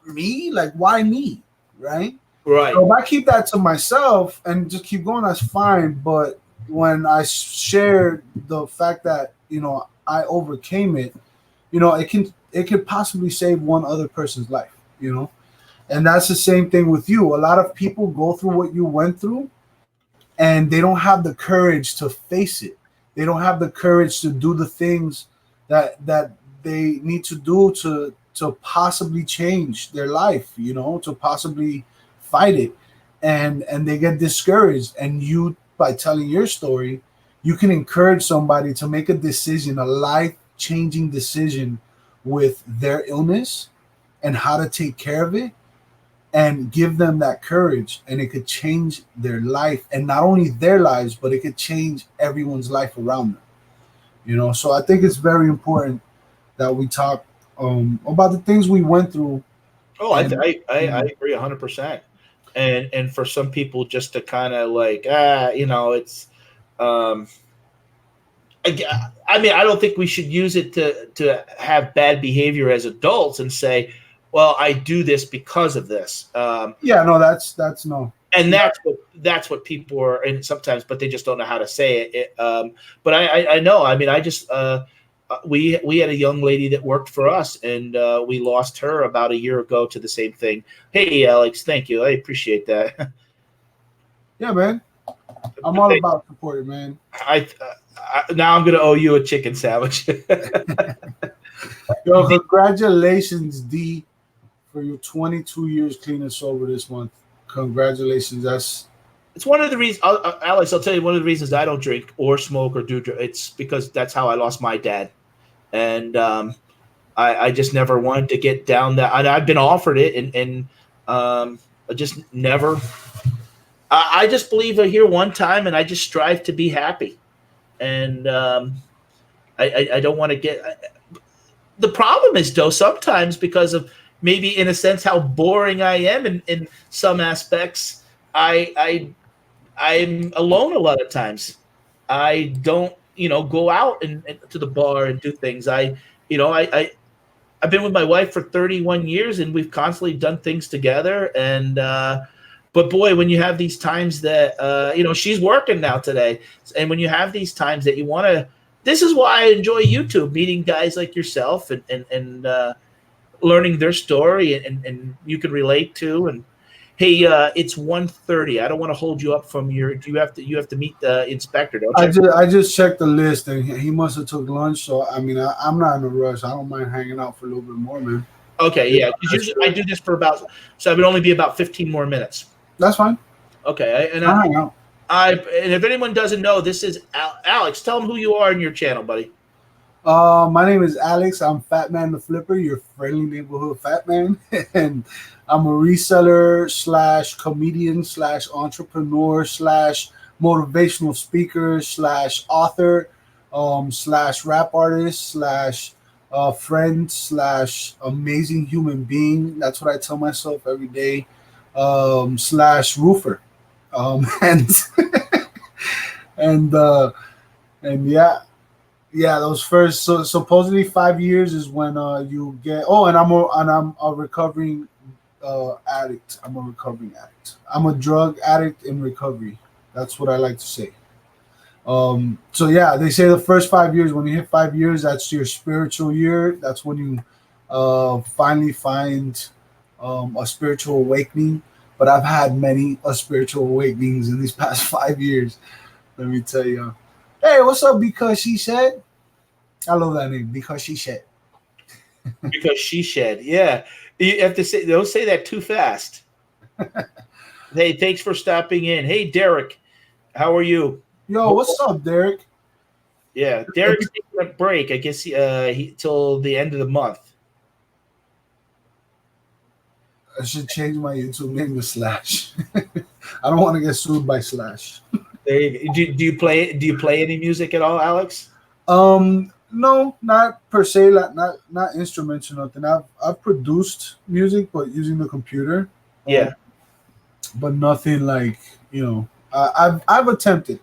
me, like why me? Right. Right. So if I keep that to myself and just keep going, that's fine. But when I share the fact that, I overcame it, it could possibly save one other person's life, and that's the same thing with you. A lot of people go through what you went through and they don't have the courage to face it. They don't have the courage to do the things that they need to do to possibly change their life, to possibly fight it. And they get discouraged. And you, by telling your story, you can encourage somebody to make a decision, a life-changing decision with their illness and how to take care of it, and give them that courage, and it could change their life, and not only their lives, but it could change everyone's life around them. So I think it's very important that we talk about the things we went through. Oh, I agree 100%. And for some people, just to kind of like, it's, I mean, I don't think we should use it to have bad behavior as adults and say, well, I do this because of this. No, that's no. And that's what people are, and sometimes, but they just don't know how to say it. But I know. I mean, I just we had a young lady that worked for us, and we lost her about a year ago to the same thing. Hey, Alex, thank you. I appreciate that. Yeah, man. I'm all about supporting, man. Now I'm gonna owe you a chicken sandwich. Yo, congratulations, D, for your 22 years clean and sober this month. Congratulations. That's It's one of the reasons, Alex. I'll tell you one of the reasons I don't drink or smoke or do. It's because that's how I lost my dad, and I just never wanted to get down that. I've been offered it, and I just never. I just believe I hear one time, and I just strive to be happy, and I don't want to get. The problem is though sometimes because of maybe in a sense how boring I am in some aspects. I'm alone a lot of times. I don't, go out and to the bar and do things. I've been with my wife for 31 years and we've constantly done things together. And, but boy, when you have these times that, she's working now today. And when you have these times that you want to, this is why I enjoy YouTube, meeting guys like yourself and learning their story and you can relate to. And hey, it's 1:30. I don't want to hold you up from your. Do you have to meet the inspector? Don't you? I just checked the list and he must have took lunch. So I mean, I'm not in a rush. I don't mind hanging out for a little bit more, man. Okay, yeah. Because usually I do this for so it would only be about 15 more minutes. That's fine. Okay, and I'll hang out. And if anyone doesn't know, this is Alex. Tell them who you are in your channel, buddy. My name is Alex. I'm Fatman the Flipper, your friendly neighborhood Fatman, and I'm a reseller / comedian / entrepreneur / motivational speaker / author / rap artist / friend / amazing human being. That's what I tell myself every day. / roofer, and and yeah, those first supposedly 5 years is when you get. Oh, and I'm a recovering addict. I'm a recovering addict. I'm a drug addict in recovery. That's what I like to say. So yeah, they say the first 5 years. When you hit 5 years, that's your spiritual year. That's when you finally find a spiritual awakening. But I've had many spiritual awakenings in these past 5 years. Let me tell you. Hey, what's up? Because she said. I love that name. Because she said. Because she said, yeah. You have to say. Don't say that too fast. Hey, thanks for stopping in. Hey, Derek, how are you? Yo, what's up, Derek? Yeah, Derek's taking a break. I guess he till the end of the month. I should change my YouTube name to Slash. I don't want to get sued by Slash. There you go. Do you play any music at all, Alex? No, not per se, not instruments or nothing. I've produced music, but using the computer. Yeah. But nothing like I've attempted.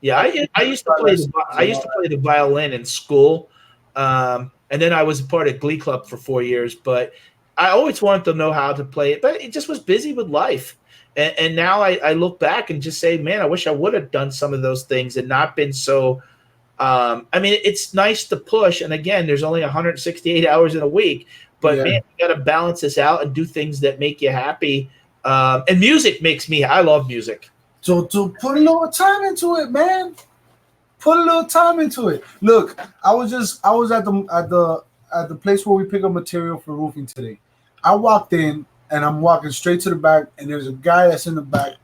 Yeah, I used to play the violin in school, and then I was a part of Glee Club for 4 years. But I always wanted to know how to play it, but it just was busy with life. And now I look back and just say, man, I wish I would have done some of those things and not been so. I mean, it's nice to push, and again, there's only 168 hours in a week, but man, you got to balance this out and do things that make you happy. And music makes me. I love music. So to put a little time into it, man. Put a little time into it. Look, I was at the place where we pick up material for roofing today. I walked in and I'm walking straight to the back, and there's a guy that's in the back,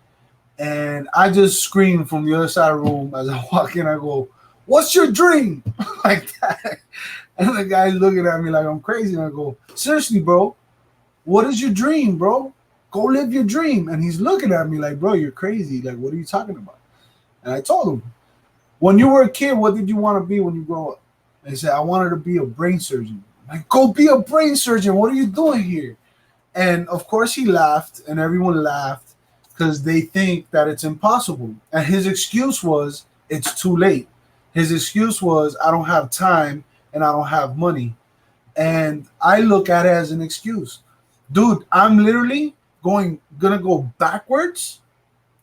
and I just scream from the other side of the room as I walk in. I go, "What's your dream?" Like that, and the guy's looking at me like I'm crazy. And I go, "Seriously, bro, what is your dream, bro? Go live your dream." And he's looking at me like, "Bro, you're crazy. Like, what are you talking about?" And I told him, "When you were a kid, what did you want to be when you grow up?" And he said, "I wanted to be a brain surgeon." I'm like, "Go be a brain surgeon. What are you doing here?" And of course he laughed, and everyone laughed because they think that it's impossible. And his excuse was, it's too late. His excuse was, I don't have time and I don't have money. And I look at it as an excuse. Dude, I'm literally gonna go backwards.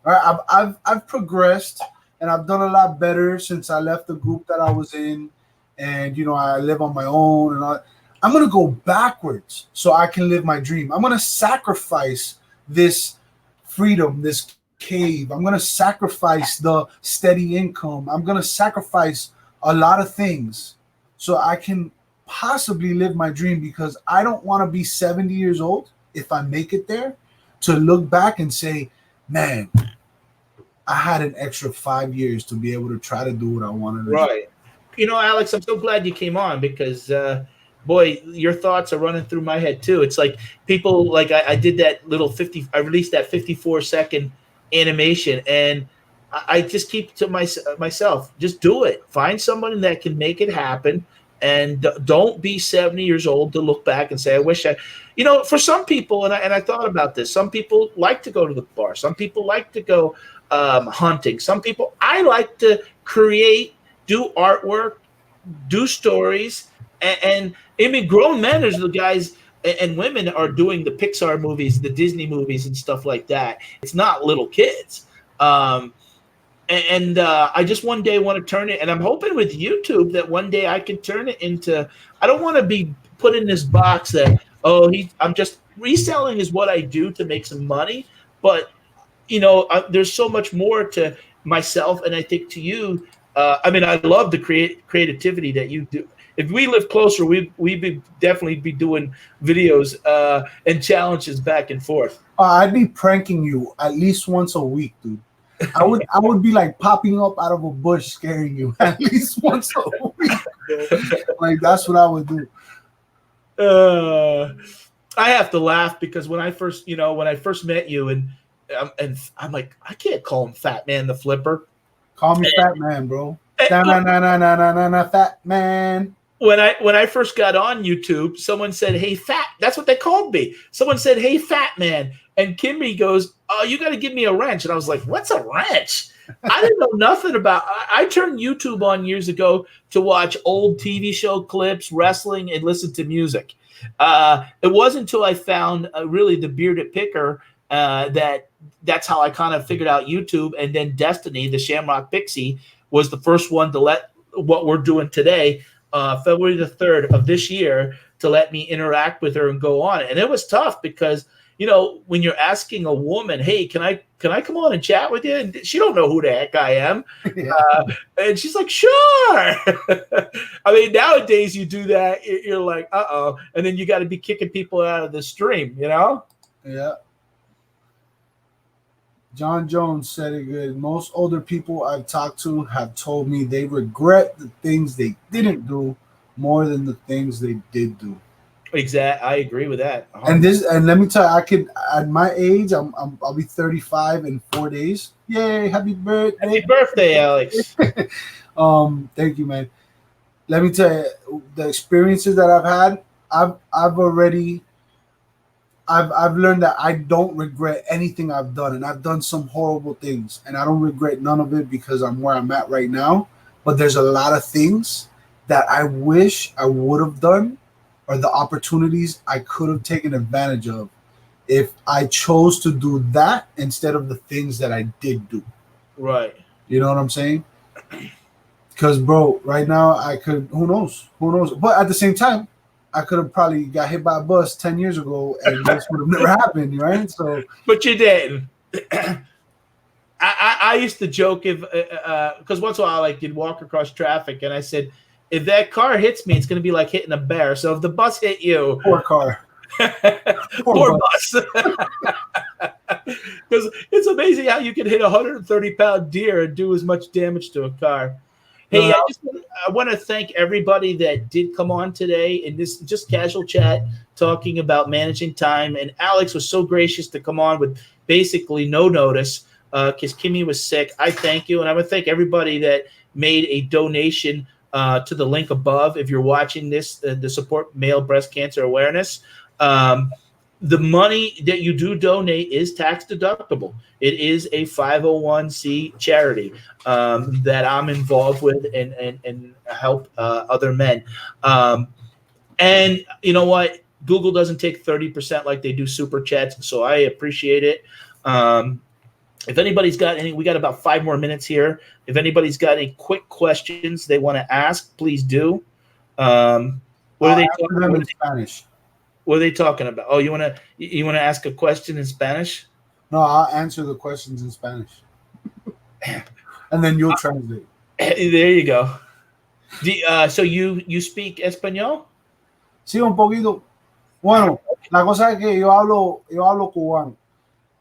All right, I've progressed and I've done a lot better since I left the group that I was in, and I live on my own, and I'm gonna go backwards so I can live my dream. I'm gonna sacrifice this freedom, this cave. I'm gonna sacrifice the steady income. I'm gonna sacrifice a lot of things so I can possibly live my dream, because I don't want to be 70 years old if I make it there. to look back and say, man, I had an extra 5 years to be able to try to do what I wanted to do. Right. Alex, I'm so glad you came on because, boy, your thoughts are running through my head too. It's like people, like I did that little I released that 54-second animation, and I just keep to myself, just do it. Find someone that can make it happen, and don't be 70 years old to look back and say, I wish I, for some people, and I thought about this, some people like to go to the bar. Some people like to go hunting. Some people, I like to create, do artwork, do stories, and I mean, grown men are the guys and women are doing the Pixar movies, the Disney movies, and stuff like that. It's not little kids. I just one day want to turn it, and I'm hoping with YouTube that one day I can turn it into. I don't want to be put in this box that I'm just reselling is what I do to make some money, but there's so much more to myself, and I think to you. I mean, I love the creativity that you do. If we lived closer, we'd definitely be doing videos and challenges back and forth. I'd be pranking you at least once a week, dude. I would be like popping up out of a bush, scaring you at least once a week. Like that's what I would do. I have to laugh because when I first met you, and I'm like, I can't call him Fat Man the Flipper. Call me Fat Man, bro. Fat Man. When I first got on YouTube, someone said, "Hey, Fat." That's what they called me. Someone said, "Hey, Fat Man," and Kimmy goes, "Oh, you got to give me a wrench." And I was like, "What's a wrench?" I didn't know nothing about. I turned YouTube on years ago to watch old TV show clips, wrestling, and listen to music. It wasn't until I found really the Bearded Picker that's how I kind of figured out YouTube. And then Destiny, the Shamrock Pixie, was the first one to let what we're doing today, February the 3rd of this year, to let me interact with her and go on. And it was tough because, when you're asking a woman, hey, can I come on and chat with you? And she don't know who the heck I am. And she's like, sure. I mean, nowadays you do that, you're like, uh-oh. And then you got to be kicking people out of the stream, Yeah. John Jones said it good. Most older people I've talked to have told me they regret the things they didn't do more than the things they did do. Exactly, I agree with that. And let me tell you, I could at my age, I'll be 35 in 4 days. Yay! Happy birthday! Happy birthday, Alex. Thank you, man. Let me tell you, the experiences that I've had, I've learned that I don't regret anything I've done, and I've done some horrible things, and I don't regret none of it because I'm where I'm at right now. But there's a lot of things that I wish I would have done, or the opportunities I could have taken advantage of if I chose to do that instead of the things that I did do. Right. You know what I'm saying? Because, bro, right now I could, who knows? But at the same time, I could have probably got hit by a bus 10 years ago and this would have never happened, right? So, but you didn't. I used to joke because once in a while you'd walk across traffic, and I said, if that car hits me, it's going to be like hitting a bear. So if the bus hit you, poor car, poor bus. Because it's amazing how you can hit a 130-pound deer and do as much damage to a car. Hey, I want to thank everybody that did come on today in this just casual chat talking about managing time. And Alex was so gracious to come on with basically no notice because Kimmy was sick. I thank you. And I want to thank everybody that made a donation to the link above. If you're watching this, the support male breast cancer awareness. The money that you do donate is tax deductible. It is a 501c charity that I'm involved with and help other men. And you know what? Google doesn't take 30% like they do super chats, so I appreciate it. If anybody's got any, we got about 5 more minutes here. If anybody's got any quick questions they want to ask, please do. What are they talking about? In Spanish. What are they talking about? Oh, you want to ask a question in Spanish? No, I'll answer the questions in Spanish, and then you'll translate. There you go. So you speak español? Sí, un poquito. Bueno, la cosa es que yo hablo cubano.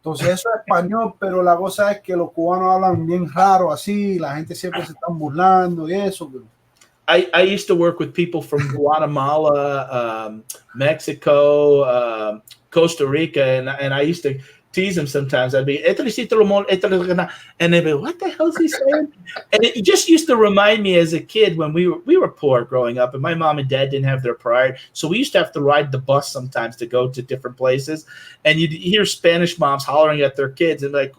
Entonces eso es español, pero la cosa es que los cubanos hablan bien raro así, la gente siempre se están burlando y eso. Pero... I used to work with people from Guatemala, Mexico, Costa Rica, and I used to tease them sometimes. I'd be, and they'd be, what the hell is he saying? And it just used to remind me as a kid when we were poor growing up, and my mom and dad didn't have their pride, so we used to have to ride the bus sometimes to go to different places, and you'd hear Spanish moms hollering at their kids and be like,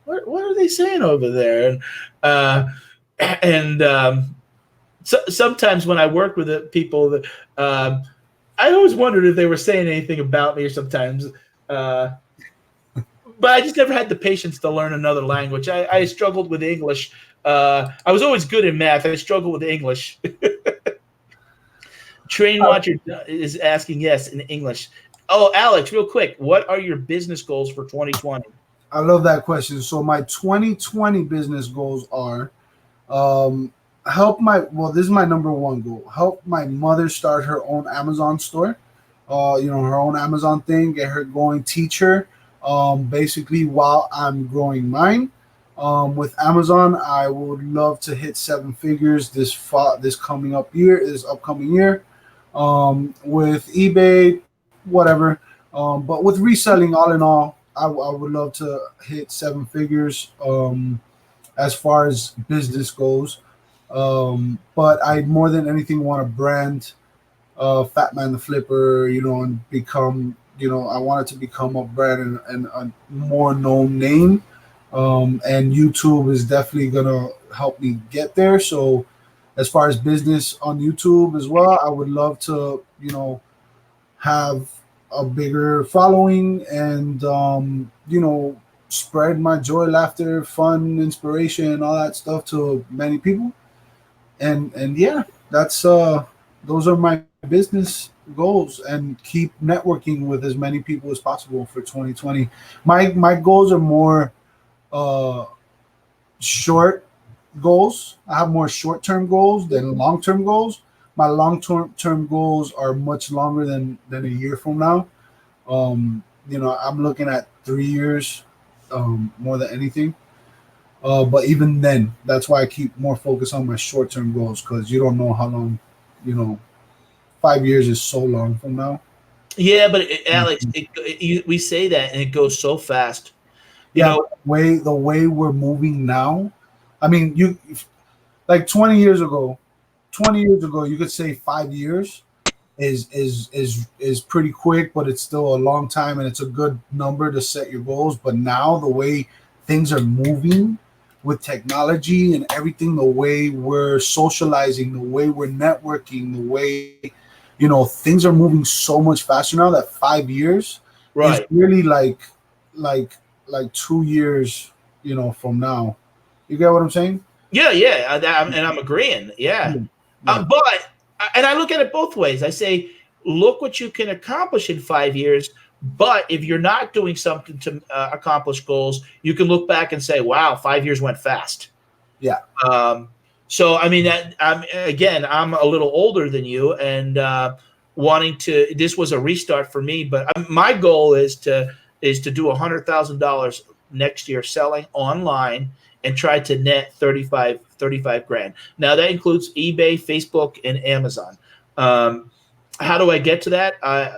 what are they saying over there? So sometimes when I worked with the people, I always wondered if they were saying anything about me or sometimes. But I just never had the patience to learn another language. I struggled with English. I was always good in math. I struggled with English. Train Watcher is asking, yes, in English. Oh, Alex, real quick, what are your business goals for 2020? I love that question. So my 2020 business goals are this is my number one goal. Help my mother start her own Amazon store. Her own Amazon thing, get her going, teach her basically while I'm growing mine. With Amazon, I would love to hit 7 figures this upcoming year. With eBay, whatever. But with reselling, all in all, I would love to hit 7 figures as far as business goes. But I more than anything want to brand Fatman the Flipper, and become, I want it to become a brand and a more known name. And YouTube is definitely gonna help me get there. So as far as business on YouTube as well, I would love to, have a bigger following and spread my joy, laughter, fun, inspiration, all that stuff to many people. And yeah, that's those are my business goals, and keep networking with as many people as possible for 2020. My goals are more short goals. I have more short-term goals than long-term goals. My long-term goals are much longer than a year from now. I'm looking at 3 years more than anything. But even then, that's why I keep more focus on my short-term goals, because you don't know how long, 5 years is so long from now. Yeah, but Alex, we say that and it goes so fast. The way we're moving now. I mean, like 20 years ago, you could say 5 years is pretty quick, but it's still a long time, and it's a good number to set your goals. But now the way things are moving with technology and everything, the way we're socializing, the way we're networking, the way things are moving so much faster now that 5 years is really like 2 years from now. You get what I'm saying? Yeah, and I'm agreeing. Yeah. But I look at it both ways. I say, look what you can accomplish in 5 years. But if you're not doing something to accomplish goals, you can look back and say, wow, 5 years went fast. Yeah. So, I mean, I'm a little older than you, and this was a restart for me. But my goal is to do $100,000 next year selling online and try to net 35 grand. Now that includes eBay, Facebook, and Amazon. How do I get to that? I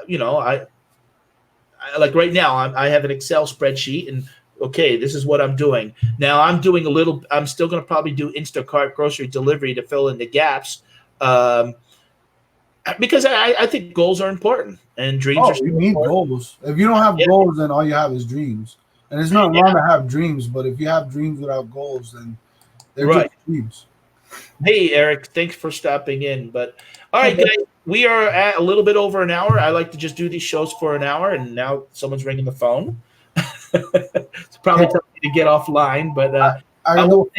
like right now I have an Excel spreadsheet, and okay, this is what I'm doing. Now I'm still going to probably do Instacart grocery delivery to fill in the gaps. Because I think goals are important and dreams are you need important. Goals. If you don't have goals, then all you have is dreams. And it's not wrong to have dreams, but if you have dreams without goals, then they're just dreams. Hey, Eric, thanks for stopping in. But all right, guys, we are at a little bit over an hour. I like to just do these shows for an hour, and now someone's ringing the phone. It's probably telling me to get offline, but I will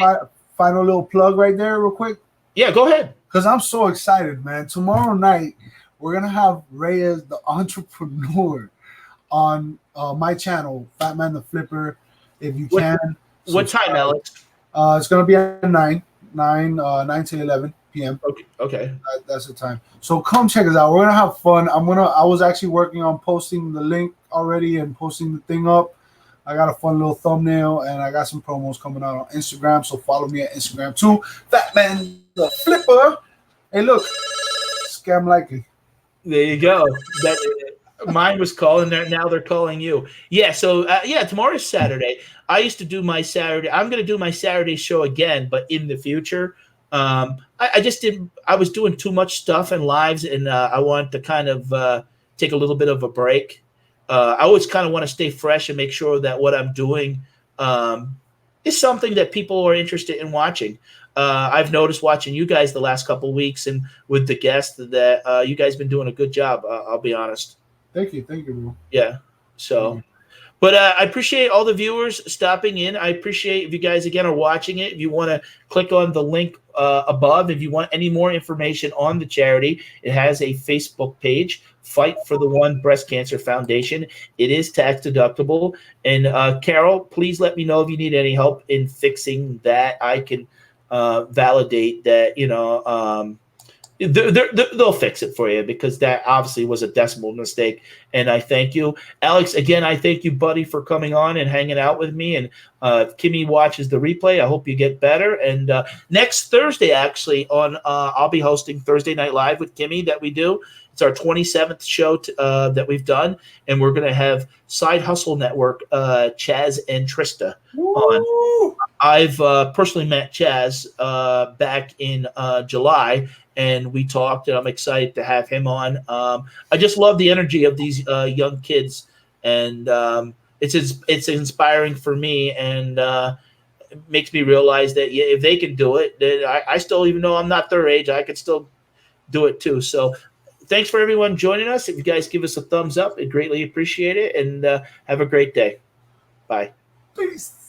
final little plug right there real quick. Yeah, go ahead. Because I'm so excited, man. Tomorrow night, we're going to have Reyes, the entrepreneur, on my channel, Fatman the Flipper, if you can. What time, Alex? It's going to be at 9 to 11 p.m. Okay. That's the time. So come check us out. We're going to have fun. I was actually working on posting the link already and posting the thing up. I got a fun little thumbnail, and I got some promos coming out on Instagram. So follow me at Instagram too. Fatman the Flipper. Hey, look, scam likely. There you go. That mine was calling. Now they're calling you. Yeah. So tomorrow's Saturday. I used to do my Saturday. I'm going to do my Saturday show again, but in the future. I just didn't. I was doing too much stuff and lives, and I wanted to kind of take a little bit of a break. I always kind of want to stay fresh and make sure that what I'm doing is something that people are interested in watching. I've noticed watching you guys the last couple of weeks and with the guests that you guys been doing a good job. I'll be honest. Thank you, bro. Yeah. So, but I appreciate all the viewers stopping in. I appreciate if you guys again are watching it. If you want to click on the link above, if you want any more information on the charity, it has a Facebook page. Fight for the One Breast Cancer Foundation. It is tax deductible. And Carol, please let me know if you need any help in fixing that. I can validate that, they'll fix it for you, because that obviously was a decimal mistake. And I thank you. Alex, again, I thank you, buddy, for coming on and hanging out with me. And if Kimmy watches the replay, I hope you get better. And next Thursday, actually, I'll be hosting Thursday Night Live with Kimmy that we do. It's our 27th show that we've done, and we're going to have Side Hustle Network, Chaz and Trista on. I've personally met Chaz back in July, and we talked, and I'm excited to have him on. I just love the energy of these young kids, and it's inspiring for me, and it makes me realize that if they can do it, then I still, even though I'm not their age, I could still do it too. So thanks for everyone joining us. If you guys give us a thumbs up, I'd greatly appreciate it, and have a great day. Bye. Peace.